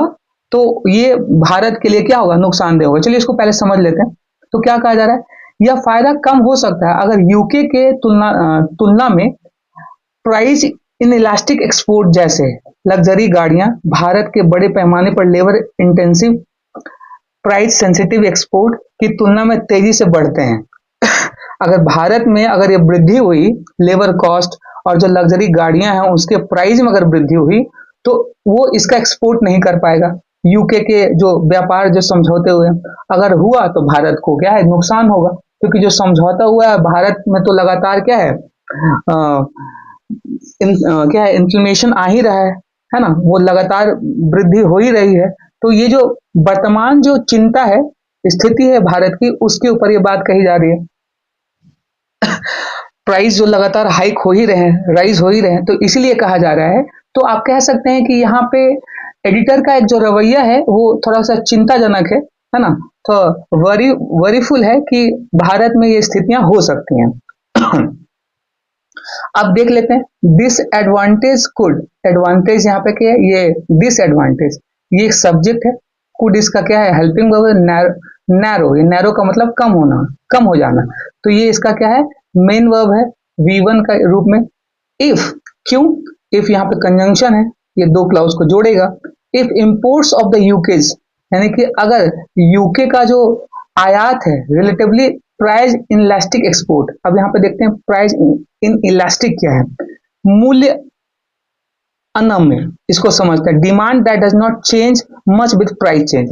तो ये भारत के लिए क्या होगा? नुकसानदेह होगा। चलिए इसको पहले समझ लेते हैं। तो क्या कहा जा रहा है? यह फायदा कम हो सकता है अगर यूके के तुलना में प्राइस इन इलास्टिक एक्सपोर्ट जैसे लग्जरी गाड़ियां भारत के बड़े पैमाने पर labour intensive price sensitive export की तुलना में तेजी से बढ़ते हैं। अगर भारत में अगर ये वृद्धि हुई, लेबर कॉस्ट और जो लग्जरी गाड़ियां हैं उसके प्राइस में अगर वृद्धि हुई, तो वो इसका एक्सपोर्ट नहीं कर पाएगा। यूके के जो व्यापार जो समझौते हुए अगर हुआ तो भारत को क्या है? नुकसान होगा, क्योंकि जो समझौता हुआ है भारत में तो लगातार क्या है, क्या है, इन्फ्लेमेशन आ ही रहा है ना, वो लगातार वृद्धि हो ही रही है। तो ये जो वर्तमान जो चिंता है, स्थिति है भारत की, उसके ऊपर ये बात कही जा रही है। प्राइस जो लगातार हाइक हो ही रहे हैं, राइज हो ही रहे हैं, तो इसीलिए कहा जा रहा है। तो आप कह सकते हैं कि यहाँ पे एडिटर का एक जो रवैया है वो थोड़ा सा चिंताजनक है ना, तो वरीफुल है कि भारत में ये स्थितियां हो सकती हैं। अब देख लेते हैं डिसएडवांटेज कुड। एडवांटेज यहाँ पे क्या है? ये डिसएडवांटेज, ये एक सब्जेक्ट है। कुड इसका क्या है? Helping verb. नैरो, ये नैरो का मतलब कम होना, कम हो जाना, तो ये इसका क्या है? मेन वर्ब है V1 का रूप में। इफ, क्यों? इफ यहाँ पे कंजंक्शन है, ये दो क्लाउज को जोड़ेगा। If imports of the UK's, यानी कि अगर यूके का जो आयात है relatively price in elastic export. अब यहाँ पे देखते हैं प्राइस इन इलास्टिक क्या है? मूल्य अनम्य, इसको समझते हैं। Demand that does not change much with price change.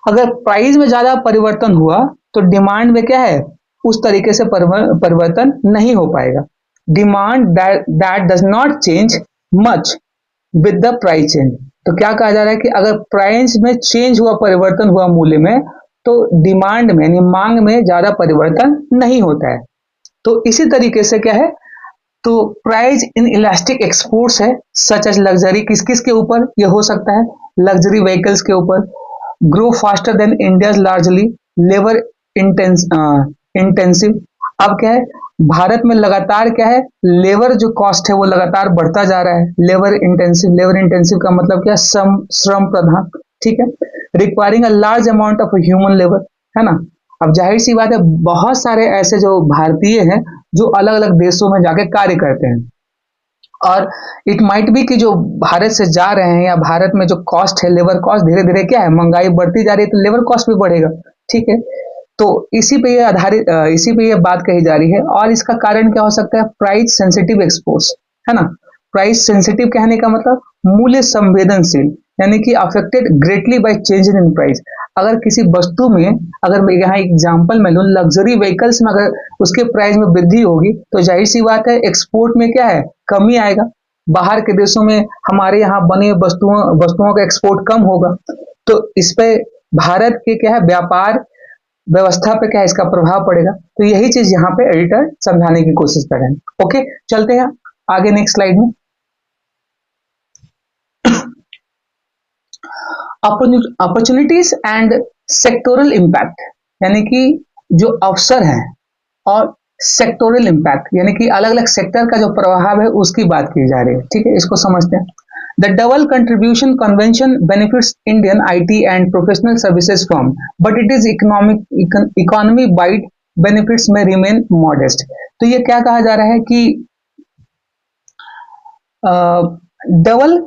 अगर प्राइस में ज्यादा परिवर्तन हुआ तो डिमांड में क्या है? उस तरीके से परिवर्तन नहीं हो पाएगा। Demand that does not change much with the price change. तो क्या कहा जा रहा है कि अगर प्राइस में चेंज हुआ, परिवर्तन हुआ मूल्य में, तो डिमांड में यानी मांग में ज्यादा परिवर्तन नहीं होता है। तो इसी तरीके से क्या है? तो प्राइस इन इलास्टिक एक्सपोर्ट्स है, सच एज लग्जरी, किस किस के ऊपर ये हो सकता है? लग्जरी व्हीकल्स के ऊपर। Grow faster than India's largely labour intensive. अब क्या है? भारत में लगातार क्या है? लेबर जो कॉस्ट है वो लगातार बढ़ता जा रहा है। लेबर इंटेंसिव, लेबर इंटेंसिव का मतलब क्या? श्रम प्रधान, ठीक है। Requiring a large amount of human labour, है ना। अब जाहिर सी बात है, बहुत सारे ऐसे जो भारतीय हैं जो अलग अलग देशों में जाके कार्य करते हैं, और इट माइट बी कि जो भारत से जा रहे हैं या भारत में जो कॉस्ट है, लेबर कॉस्ट धीरे धीरे क्या है, महंगाई बढ़ती जा रही है तो लेबर कॉस्ट भी बढ़ेगा। ठीक है, तो इसी पे ये आधारित इसी पे ये बात कही जा रही है। और इसका कारण क्या हो सकता है, प्राइस सेंसिटिव एक्सपोर्ट्स, है ना। प्राइस सेंसिटिव कहने का मतलब मूल्य संवेदनशील, यानी कि affected greatly by change in price. अगर किसी वस्तु में, अगर मैं यहाँ एग्जांपल में लूँ, लग्जरी व्हीकल्स में अगर उसके प्राइस में वृद्धि होगी तो जाहिर सी बात है एक्सपोर्ट में क्या है, कमी आएगा। बाहर के देशों में हमारे यहाँ बने वस्तुओं का एक्सपोर्ट कम होगा, तो इस पे भारत के क्या है, व्यापार व्यवस्था पे क्या इसका प्रभाव पड़ेगा। तो यही चीज यहाँ पे एडिटर समझाने की कोशिश कर रहे हैं। ओके, चलते हैं आगे नेक्स्ट स्लाइड में। अपॉर्चुनिटीज एंड सेक्टोरल इम्पैक्ट, यानी कि जो अवसर है और सेक्टोरल इम्पैक्ट, यानी कि अलग अलग सेक्टर का जो प्रभाव है उसकी बात की जा रही है। ठीक है, इसको समझते हैं। The double contribution convention benefits Indian IT and professional services firm, but it is economy wide benefits में रिमेन मॉडेस्ट। तो ये क्या कहा जा रहा है कि डबल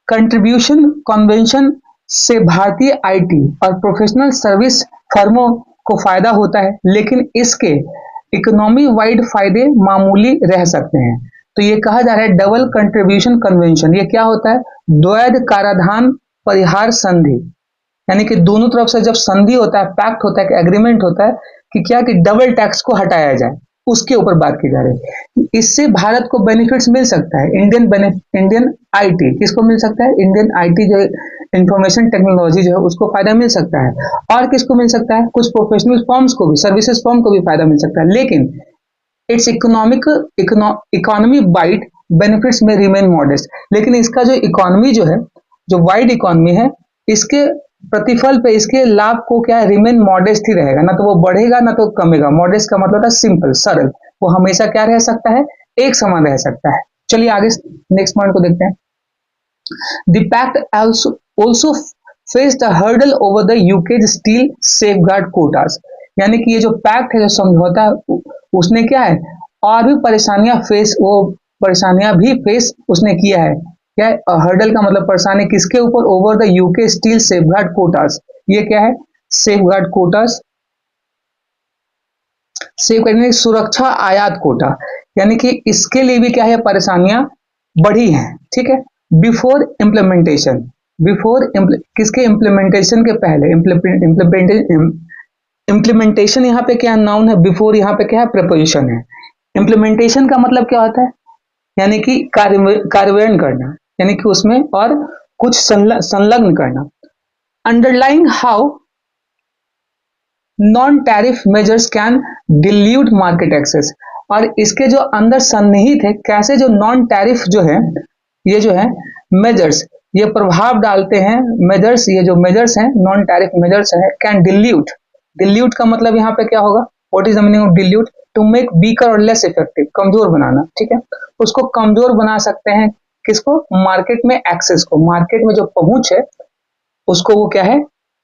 कंट्रीब्यूशन कन्वेंशन से भारतीय आईटी और प्रोफेशनल सर्विस फर्मों को फायदा होता है, लेकिन इसके इकोनॉमी वाइड फायदे मामूली रह सकते हैं। तो ये कहा जा रहा है डबल कंट्रीब्यूशन कन्वेंशन, ये क्या होता है, द्वैध कराधान परिहार संधि, यानी कि दोनों तरफ से जब संधि होता है, पैक्ट होता है, एग्रीमेंट होता है कि क्या कि डबल टैक्स को हटाया जाए, उसके ऊपर बात की जा रही है। इससे भारत को बेनिफिट्स मिल सकता है। इंडियन आईटी किसको मिल सकता है, इंडियन आईटी जो इंफॉर्मेशन टेक्नोलॉजी जो है उसको फायदा मिल सकता है। और किसको मिल सकता है, कुछ प्रोफेशनल फर्म्स को भी, सर्विसेज फर्म को भी फायदा मिल सकता है, लेकिन इट्स इकोनॉमी वाइड बेनिफिट्स में रिमेन मॉडेस्ट। लेकिन इसका जो इकोनॉमी जो है, जो वाइड इकोनॉमी है, इसके प्रतिफल पे, इसके लाभ को क्या है, रिमेन मॉडेस्ट ही रहेगा, ना तो वो बढ़ेगा ना तो कमेगा। मॉडेस्ट का मतलब है सिंपल, सरल, वो हमेशा क्या रह सकता है, एक समान रह सकता है। चलिए आगे नेक्स्ट पॉइंट को देखते हैं। The pact also faced a hurdle over the UK steel safeguard quotas, यानी कि ये जो पैक्ट है, जो समझौता है, उसने क्या है, और भी परेशानियां भी फेस उसने किया है। क्या है हर्डल का मतलब परेशानी, किसके ऊपर, over the UK steel safeguard quotas. ये क्या है, सेफगार्ड कोटास, सेफ करने की सुरक्षा आयात कोटा, यानी कि इसके लिए भी क्या है, परेशानियां बढ़ी हैं। ठीक है, बिफोर इम्प्लीमेंटेशन, किसके इम्प्लीमेंटेशन के पहले, इम्प्लीमेंटेशन यहाँ पे क्या नाउन है, बिफोर यहाँ पे क्या है, प्रपोजिशन है। इम्प्लीमेंटेशन का मतलब क्या होता है, यानी कि कार्यान्वयन करना, यानी कि उसमें और कुछ संलग्न करना। Underlying how non tariff measures can dilute market access, और इसके जो अंदर सन्निहित है, कैसे जो नॉन टैरिफ जो है, ये जो है मेजर्स, ये प्रभाव डालते हैं। मेजर्स, ये जो मेजर्स हैं, नॉन टैरिफ मेजर्स है, कैन डिल्यूट। डिल्यूट का मतलब यहाँ पे क्या होगा, what is the meaning of dilute, to make weaker और लेस इफेक्टिव, कमजोर बनाना। ठीक है, उसको कमजोर बना सकते हैं, किसको, मार्केट में एक्सेस को, मार्केट में जो पहुंच है उसको वो क्या है,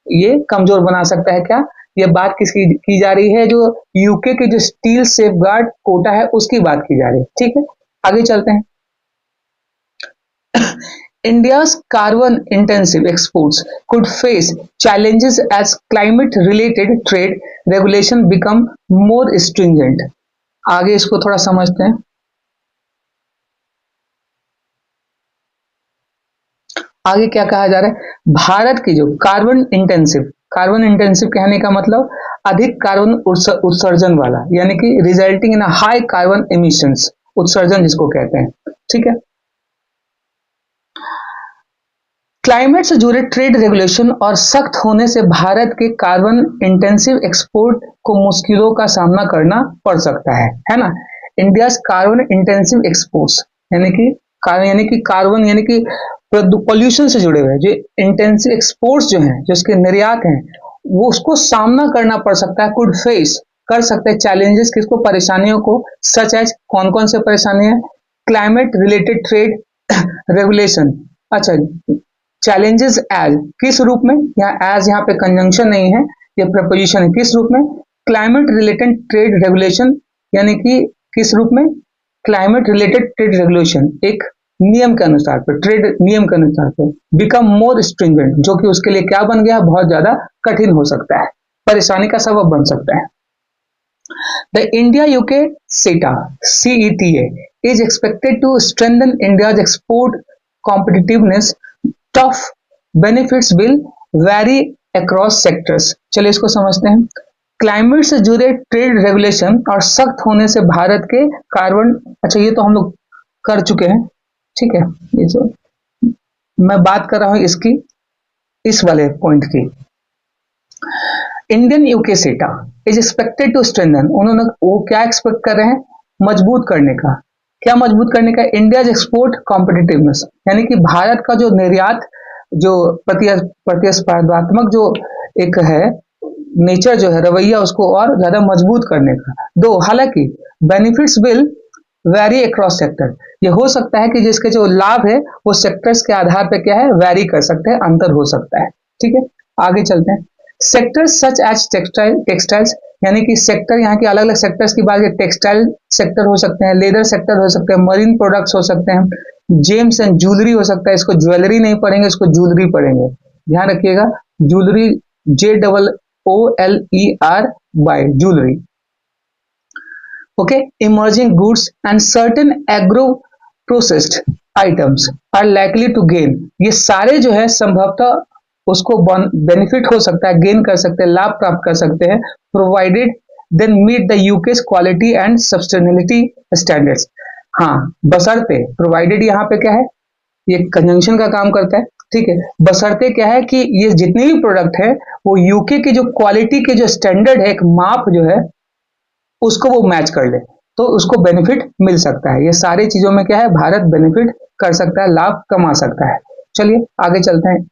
ये कमजोर बना सकता है। क्या, ये बात किसकी की जा रही है, जो यूके के जो स्टील सेफगार्ड कोटा है उसकी बात की जा रही है। ठीक है, आगे चलते हैं। India's carbon intensive exports could face challenges as climate related trade regulation become more stringent. आगे इसको थोड़ा समझते हैं। आगे क्या कहा जा रहा है, भारत की जो कार्बन इंटेंसिव कहने का मतलब अधिक कार्बन उत्सर्जन वाला, यानी कि resulting in high carbon emissions, उत्सर्जन जिसको कहते हैं। ठीक है, क्लाइमेट से जुड़े ट्रेड रेगुलेशन और सख्त होने से भारत के कार्बन इंटेंसिव एक्सपोर्ट को मुश्किलों का सामना करना पड़ सकता है ना। इंडिया कार्बन इंटेंसिव एक्सपोर्ट्स, यानी कि कार्बन यानी कि पोल्यूशन से जुड़े हुए जो इंटेंसिव एक्सपोर्ट्स जो हैं, जो उसके निर्यात हैं, वो उसको सामना करना पड़ सकता है, कुड फेस कर सकते हैं चैलेंजेस, किसको, परेशानियों को, सच एज, कौन कौन से परेशानियां, क्लाइमेट रिलेटेड ट्रेड रेगुलेशन। अच्छा, चैलेंजेस एज किस रूप में, यहाँ एज यहाँ पे कंजंक्शन नहीं है, ये प्रपोजिशन है, किस रूप में, क्लाइमेट रिलेटेड ट्रेड रेगुलेशन, यानी कि किस रूप में, क्लाइमेट रिलेटेड ट्रेड रेगुलेशन, एक नियम के अनुसार पे, ट्रेड नियम के अनुसार पे, बिकम मोर स्ट्रिंजेंट, जो कि उसके लिए क्या बन गया, बहुत ज्यादा कठिन हो सकता है, परेशानी का सबब बन सकता है। द इंडिया यूके सीटा CETA is expected to strengthen India's export competitiveness. Tough benefits will vary across sectors. चलिए इसको समझते हैं। क्लाइमेट से जुड़े ट्रेड रेगुलेशन और सख्त होने से भारत के कार्बन, अच्छा ये तो हम लोग कर चुके हैं, ठीक है, ये जो मैं बात कर रहा हूं इसकी, इस वाले पॉइंट की। इंडियन यूके सीटा इज एक्सपेक्टेड टू स्ट्रेंथन, उन्होंने वो क्या एक्सपेक्ट कर रहे हैं, मजबूत करने का। क्या मजबूत करने का, इंडिया एक्सपोर्ट कॉम्पिटिटिवनेस, यानी कि भारत का जो निर्यात, जो प्रतिस्पर्धात्मक जो एक है नेचर जो है, रवैया, उसको और ज्यादा मजबूत करने का। दो हालांकि benefits will vary across sector, ये हो सकता है कि जिसके जो लाभ है वो सेक्टर्स के आधार पर क्या है, वैरी कर सकते हैं, अंतर हो सकता है, ठीक है। आगे चलते हैं। सेक्टर्स सच एज टेक्सटाइल्स, यानी कि सेक्टर, यहाँ के अलग अलग सेक्टर्स की बात, टेक्सटाइल सेक्टर हो सकते हैं, लेदर सेक्टर हो सकते हैं, मरीन प्रोडक्ट्स हो सकते हैं, जेम्स एंड ज्वेलरी हो सकता है, इसको ज्वेलरी नहीं पढ़ेंगे, इसको ज्वेलरी पढ़ेंगे, ध्यान रखिएगा, jewellery, JOOLERY, jewellery, okay. Emerging goods and certain agro processed items are likely to gain, ये सारे जो है संभवतः उसको बेनिफिट हो सकता है, गेन कर सकते हैं, लाभ प्राप्त कर सकते हैं, provided then meet the UK's quality and sustainability standards. हाँ, बशर्ते, प्रोवाइडेड यहाँ पे क्या है, ये कंजंक्शन का काम करता है, ठीक है। बशर्ते क्या है कि ये जितने भी प्रोडक्ट है वो यूके की जो क्वालिटी के जो स्टैंडर्ड है, एक माप जो है, उसको वो मैच कर ले, तो उसको बेनिफिट मिल सकता है। ये सारी चीजों में क्या है, भारत बेनिफिट कर सकता है, लाभ कमा सकता है। चलिए आगे चलते हैं।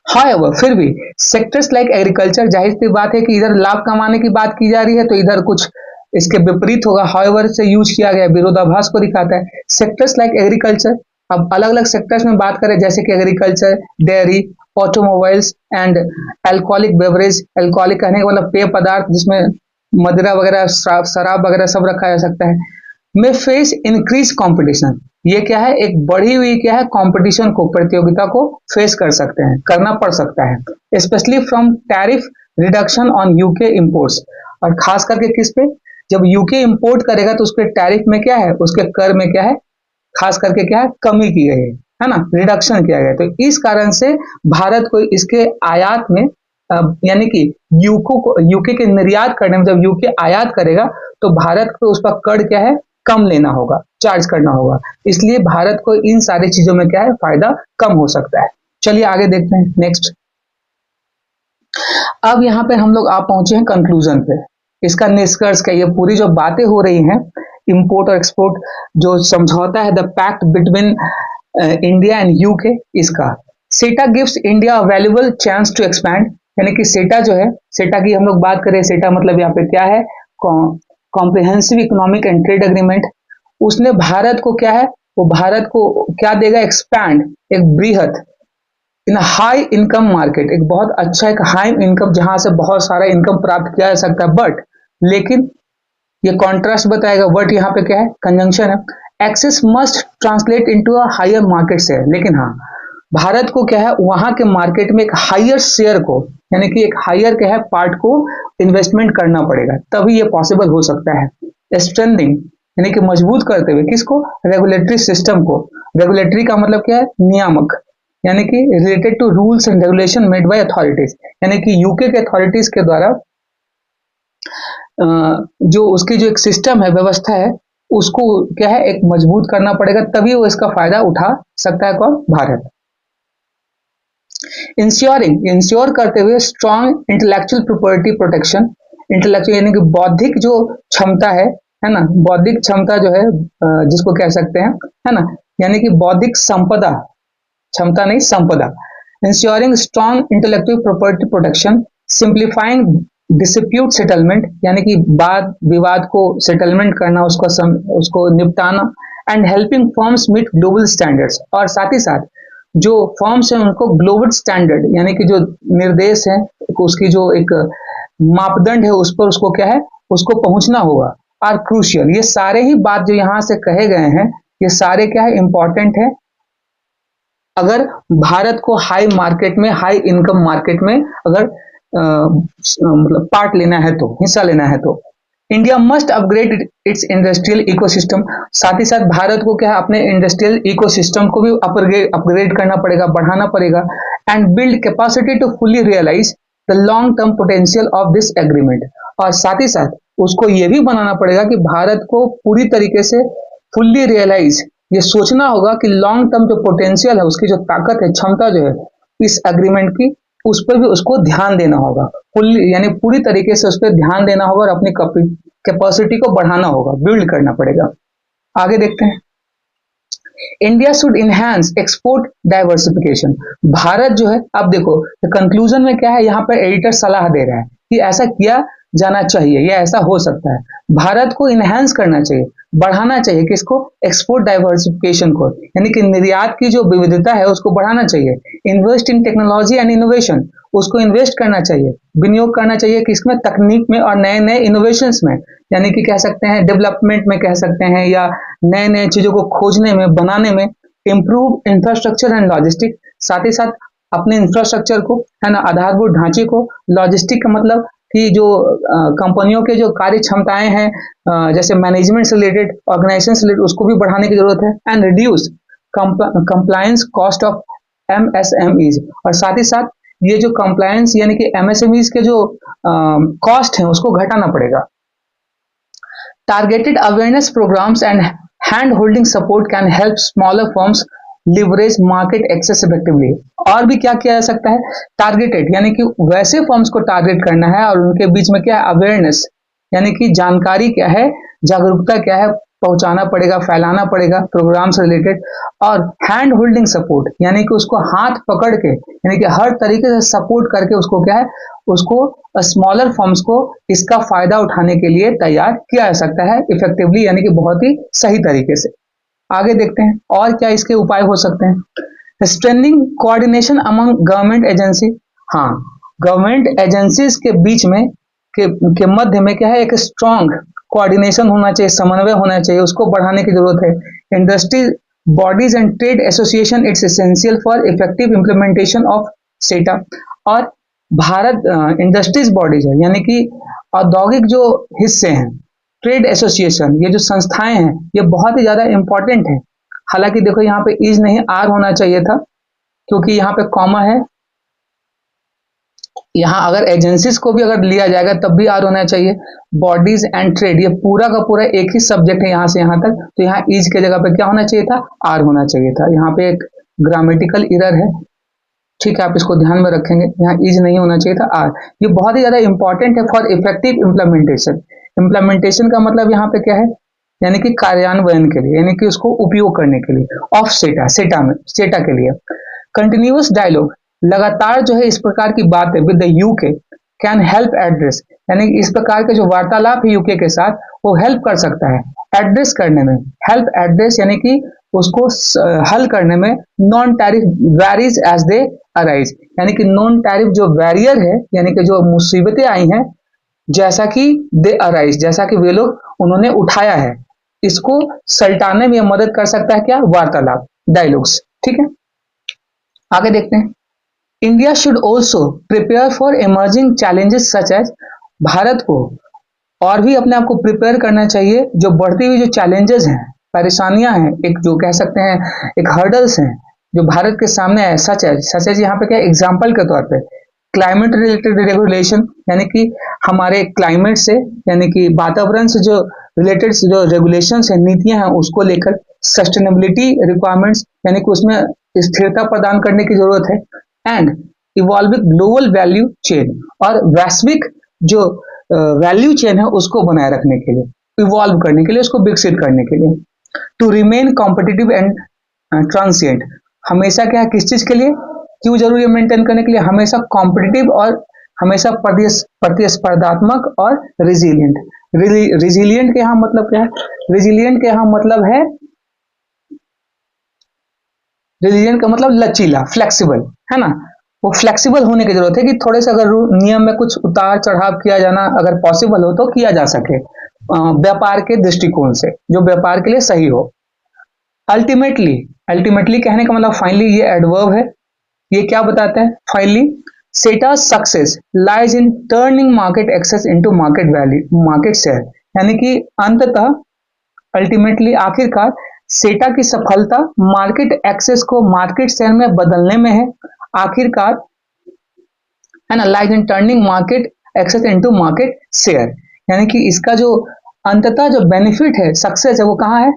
However, फिर भी सेक्टर्स लाइक एग्रीकल्चर, जाहिर सी बात है कि इधर लाभ कमाने की बात की जा रही है, तो इधर कुछ इसके विपरीत होगा। However से यूज किया गया, विरोधाभास को दिखाता है। सेक्टर्स लाइक एग्रीकल्चर, अब अलग अलग सेक्टर्स में बात करें, जैसे कि agriculture, dairy, automobiles and alcoholic beverage, alcoholic कहने का मतलब पेय पदार्थ जिसमें मदिरा वगैरह, शराब वगैरह सब रखा जा सकता है, में फेस इंक्रीज कंपटीशन, ये क्या है, एक बढ़ी हुई क्या है, कंपटीशन को, प्रतियोगिता को फेस कर सकते हैं, करना पड़ सकता है, specially from tariff reduction on UK imports, और खास करके किस पे, जब यूके इंपोर्ट करेगा तो उसके टैरिफ में क्या है, उसके कर में क्या है, खास करके क्या है, कमी की गई है ना, रिडक्शन किया गया। तो इस कारण से भारत को इसके आयात में, यानी कि यूके के निर्यात करने में, जब यूके आयात करेगा तो भारत को उस पर कर क्या है, कम लेना होगा, चार्ज करना होगा, इसलिए भारत को इन सारी चीजों में क्या है, फायदा कम हो सकता है। चलिए आगे देखते हैं नेक्स्ट। अब यहाँ पे हम लोग आप पहुंचे हैं कंक्लूजन पे, इसका निष्कर्ष क्या, ये पूरी जो बातें हो रही हैं, इंपोर्ट और एक्सपोर्ट जो समझौता है, the pact between India and UK, इसका CETA gives India valuable chance to expand, यानी कि सेटा जो है, सेटा की हम लोग बात करें, सेटा मतलब यहाँ पे क्या है, comprehensive economic and trade agreement, उसने भारत को क्या है, वो भारत को क्या देगा, एक्सपैंड, एक बृहत, इन हाई इनकम मार्केट, एक बहुत अच्छा एक हाई इनकम, जहां से बहुत सारा इनकम प्राप्त किया जा सकता है, बट लेकिन ये कॉन्ट्रास्ट बताएगा, बट यहाँ पे क्या है, कंजंक्शन है, access must translate into a higher market share, लेकिन हाँ, भारत को क्या है, वहां के मार्केट में एक हायर शेयर को, यानी कि एक हायर क्या है, पार्ट को इन्वेस्टमेंट करना पड़ेगा, तभी ये पॉसिबल हो सकता है। स्ट्रेंथनिंग, यानी कि मजबूत करते हुए किसको, रेगुलेटरी सिस्टम को, रेगुलेटरी का मतलब क्या है, नियामक, यानी कि related to rules and regulation made by authorities, यानी कि यूके के अथॉरिटीज के द्वारा जो उसकी जो एक सिस्टम है, व्यवस्था है, उसको क्या है, एक मजबूत करना पड़ेगा, तभी वो इसका फायदा उठा सकता है, कौन, भारत। इंश्योर करते हुए strong intellectual property protection, intellectual यानी कि बौद्धिक जो क्षमता है ना, बौद्धिक क्षमता जो है, जिसको कह सकते हैं, है ना, यानी कि बौद्धिक संपदा, क्षमता नहीं, संपदा, ensuring strong intellectual property protection, simplifying dispute settlement, यानी कि वाद विवाद को सेटलमेंट करना, उसको निपटाना, and helping firms meet global standards, और साथ ही साथ जो फर्म्स हैं उनको ग्लोबल स्टैंडर्ड, यानी कि जो निर्देश है, उसकी जो एक मापदंड है, उस पर उसको क्या है, उसको पहुंचना होगा, आर क्रूशियल। ये सारे ही बात जो यहाँ से कहे गए हैं ये सारे क्या है, इंपॉर्टेंट है अगर भारत को हाई मार्केट में, हाई इनकम मार्केट में अगर मतलब पार्ट लेना है तो, हिस्सा लेना है तो। India must upgrade it's industrial ecosystem. साथ ही साथ भारत को क्या है, अपने इंडस्ट्रियल इकोसिस्टम को भी अपग्रेड करना पड़ेगा, बढ़ाना पड़ेगा। And build capacity to fully realise the long term potential of this agreement. और साथ ही साथ उसको ये भी बनाना पड़ेगा कि भारत को पूरी तरीके से फुल्ली रियलाइज, ये सोचना होगा कि लॉन्ग टर्म जो पोटेंशियल है, उसकी जो ताकत है, क्षमता जो है इस एग्रीमेंट की, उस पर भी उसको ध्यान देना होगा। फुल्ली यानी पूरी तरीके से उस पर ध्यान देना होगा और अपनी कैपेसिटी को बढ़ाना होगा, बिल्ड करना पड़ेगा। आगे देखते हैं। India should enhance export diversification. Bharat जो है, अब देखो कंक्लूजन में क्या है, यहाँ पर एडिटर सलाह दे रहा है कि ऐसा किया जाना चाहिए या ऐसा हो सकता है। भारत को इनहेंस करना चाहिए, बढ़ाना चाहिए किसको, एक्सपोर्ट डाइवर्सिफिकेशन को, यानी कि निर्यात की जो विविधता है उसको बढ़ाना चाहिए। Invest in technology and innovation, उसको इन्वेस्ट करना चाहिए, विनियोग करना चाहिए किसमें, तकनीक में और नए नए इनोवेशंस में, यानी कि कह सकते हैं डेवलपमेंट में कह सकते हैं, या नए नए चीजों को खोजने में, बनाने में। इम्प्रूव इंफ्रास्ट्रक्चर एंड लॉजिस्टिक, साथ ही साथ अपने इंफ्रास्ट्रक्चर को, है ना, आधारभूत ढांचे को। लॉजिस्टिक का मतलब कि जो कंपनियों के जो कार्य क्षमताएं हैं, जैसे मैनेजमेंट से रिलेटेड, ऑर्गेनाइजेशन से रिलेटेड, उसको भी बढ़ाने की जरूरत है। And reduce compliance cost of MSMEs, और साथ ही साथ ये जो कंप्लायंस यानी कि एमएसएमईज के जो कॉस्ट हैं उसको घटाना पड़ेगा। Targeted awareness programmes and hand holding support can help smaller firms leverage market access effectively. और भी क्या किया जा सकता है, टारगेटेड यानी कि वैसे फर्म्स को टारगेट करना है और उनके बीच में क्या है, अवेयरनेस यानी कि जानकारी क्या है, जागरूकता क्या है, पहुंचाना पड़ेगा, फैलाना पड़ेगा प्रोग्राम से रिलेटेड। और हैंड होल्डिंग सपोर्ट यानी कि उसको हाथ पकड़ के, यानी कि हर तरीके से सपोर्ट करके उसको क्या है, उसको स्मॉलर फर्म्स को इसका फायदा उठाने के लिए तैयार किया जा सकता है इफेक्टिवली, यानी कि बहुत ही सही तरीके से। आगे देखते हैं और क्या इसके उपाय हो सकते हैं। Strengthening coordination among government agency. हाँ, गवर्नमेंट एजेंसीज के बीच में के मध्य में क्या है, एक स्ट्रॉन्ग कोऑर्डिनेशन होना चाहिए, समन्वय होना चाहिए, उसको बढ़ाने की जरूरत है। Industry bodies and trade association, it's essential for effective implementation of सेटा। और भारत इंडस्ट्रीज बॉडीज है, यानी कि औद्योगिक जो हिस्से हैं, ट्रेड एसोसिएशन, ये जो संस्थाएं हैं, ये बहुत ही ज्यादा इंपॉर्टेंट है। हालांकि देखो यहाँ पे इज नहीं आर होना चाहिए था, क्योंकि यहाँ पे कॉमा है। यहाँ अगर एजेंसीज को भी अगर लिया जाएगा तब भी आर होना चाहिए। बॉडीज एंड ट्रेड, ये पूरा का पूरा एक ही सब्जेक्ट है यहाँ से यहाँ तक, तो यहाँ इज के जगह पे क्या होना चाहिए था, आर होना चाहिए था। यहाँ पे एक ग्रामेटिकल एरर है, ठीक है, आप इसको ध्यान में रखेंगे। यहाँ इज नहीं होना चाहिए था, आर। ये बहुत ही ज्यादा इंपॉर्टेंट है फॉर इफेक्टिव इम्प्लीमेंटेशन। इम्प्लीमेंटेशन का मतलब यहाँ पे क्या है, यानी कि कार्यान्वयन के लिए, यानी कि उसको उपयोग करने के लिए, ऑफ सेटा, सेटा के लिए। कंटिन्यूअस डायलॉग, लगातार जो है इस प्रकार की बात है with the UK can help address, यानी कि इस प्रकार के जो वार्तालाप है यूके के साथ, वो हेल्प कर सकता है एड्रेस करने में। हेल्प एड्रेस यानी कि उसको हल करने में। Non tariff barriers as they arise, यानी कि नॉन टैरिफ जो बैरियर है, यानी कि जो मुसीबतें आई हैं, जैसा कि दे अराइज, जैसा कि वे लोग उन्होंने उठाया है, इसको सल्टाने में मदद कर सकता है क्या, वार्तालाप, डायलॉग्स। ठीक है, आगे देखते हैं। India should also prepare for emerging challenges such as, Bharat को और भी अपने आप को प्रिपेयर करना चाहिए जो बढ़ती हुई जो चैलेंजेस हैं, परेशानियां हैं, एक जो कह सकते हैं एक हर्डल्स हैं जो भारत के सामने है। सच एज यहाँ पे क्या, एग्जाम्पल के तौर पे क्लाइमेट रिलेटेड रेगुलेशन, यानी कि हमारे क्लाइमेट से, यानी कि वातावरण से जो रिलेटेड जो रेगुलेशंस है, नीतियां हैं, उसको लेकर। सस्टेनेबिलिटी रिक्वायरमेंट्स, यानी कि उसमें स्थिरता प्रदान करने की जरूरत है। And evolving global value chain, और वैश्विक जो वैल्यू चेन है उसको बनाए रखने के लिए, इवॉल्व करने के लिए, उसको विकसित करने के लिए। To remain competitive and transient, हमेशा क्या है, किस चीज के लिए, क्यों जरूरी है मेंटेन करने के लिए, हमेशा कॉम्पिटिटिव और हमेशा प्रतिस्पर्धात्मक और रिजिलियंट। रिजिलियंट के यहाँ मतलब क्या है, रिजिलियंट के यहाँ मतलब है, रिजिलियंट का मतलब लचीला, फ्लेक्सिबल, है ना। वो फ्लेक्सिबल होने की जरूरत है कि थोड़े से अगर नियम में कुछ उतार चढ़ाव किया जाना अगर पॉसिबल हो तो किया जा सके। व्यापार के दृष्टिकोण से, जो व्यापार के लिए सही हो। अल्टीमेटली, अल्टीमेटली कहने का मतलब फाइनली, ये एडवर्ब है। ये क्या बताता है? Finally CETA success lies in turning market access into market value, market share, यानी कि अंततः, अल्टीमेटली, आखिरकार सेटा की सफलता मार्केट एक्सेस को मार्केट शेयर में बदलने में है। आखिरकार, है ना, lies in turning market access into market share, यानी कि इसका जो अंततः जो बेनिफिट है, सक्सेस है, वो कहाँ है?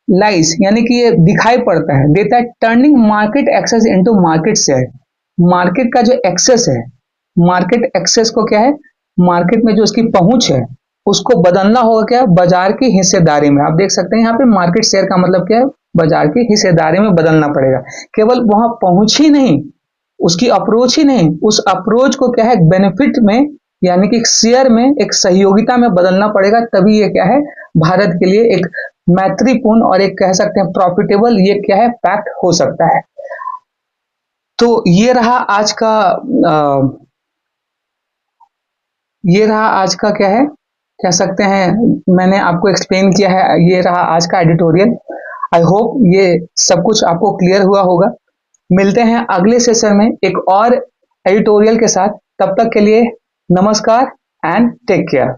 लाइज, यानी कि ये दिखाई पड़ता है, देता है turning market access into market share. Market का जो एक्सेस है, मार्केट एक्सेस को क्या है? मार्केट में जो उसकी पहुंच है, उसको बदलना होगा क्या? बाजार की हिस्सेदारी में। आप देख सकते हैं यहाँ पे मार्केट शेयर का मतलब क्या है? बाजार की हिस्सेदारी में बदलना पड़ेगा। केवल वहां पहुंच ही नहीं, उसकी अप्रोच ही नहीं, उस अप्रोच को क्या है? बेनिफिट में, यानी कि शेयर में, एक सहयोगिता में बदलना पड़ेगा। तभी ये क्या है? भारत के लिए एक मैत्रीपूर्ण और एक कह सकते हैं प्रॉफिटेबल, ये क्या है? पैक्ट हो सकता है। तो ये रहा आज का ये रहा आज का क्या है, कह सकते हैं, मैंने आपको एक्सप्लेन किया है। ये रहा आज का एडिटोरियल। आई होप ये सब कुछ आपको क्लियर हुआ होगा। मिलते हैं अगले सेशन में एक और एडिटोरियल के साथ। तब तक के लिए नमस्कार एंड टेक केयर।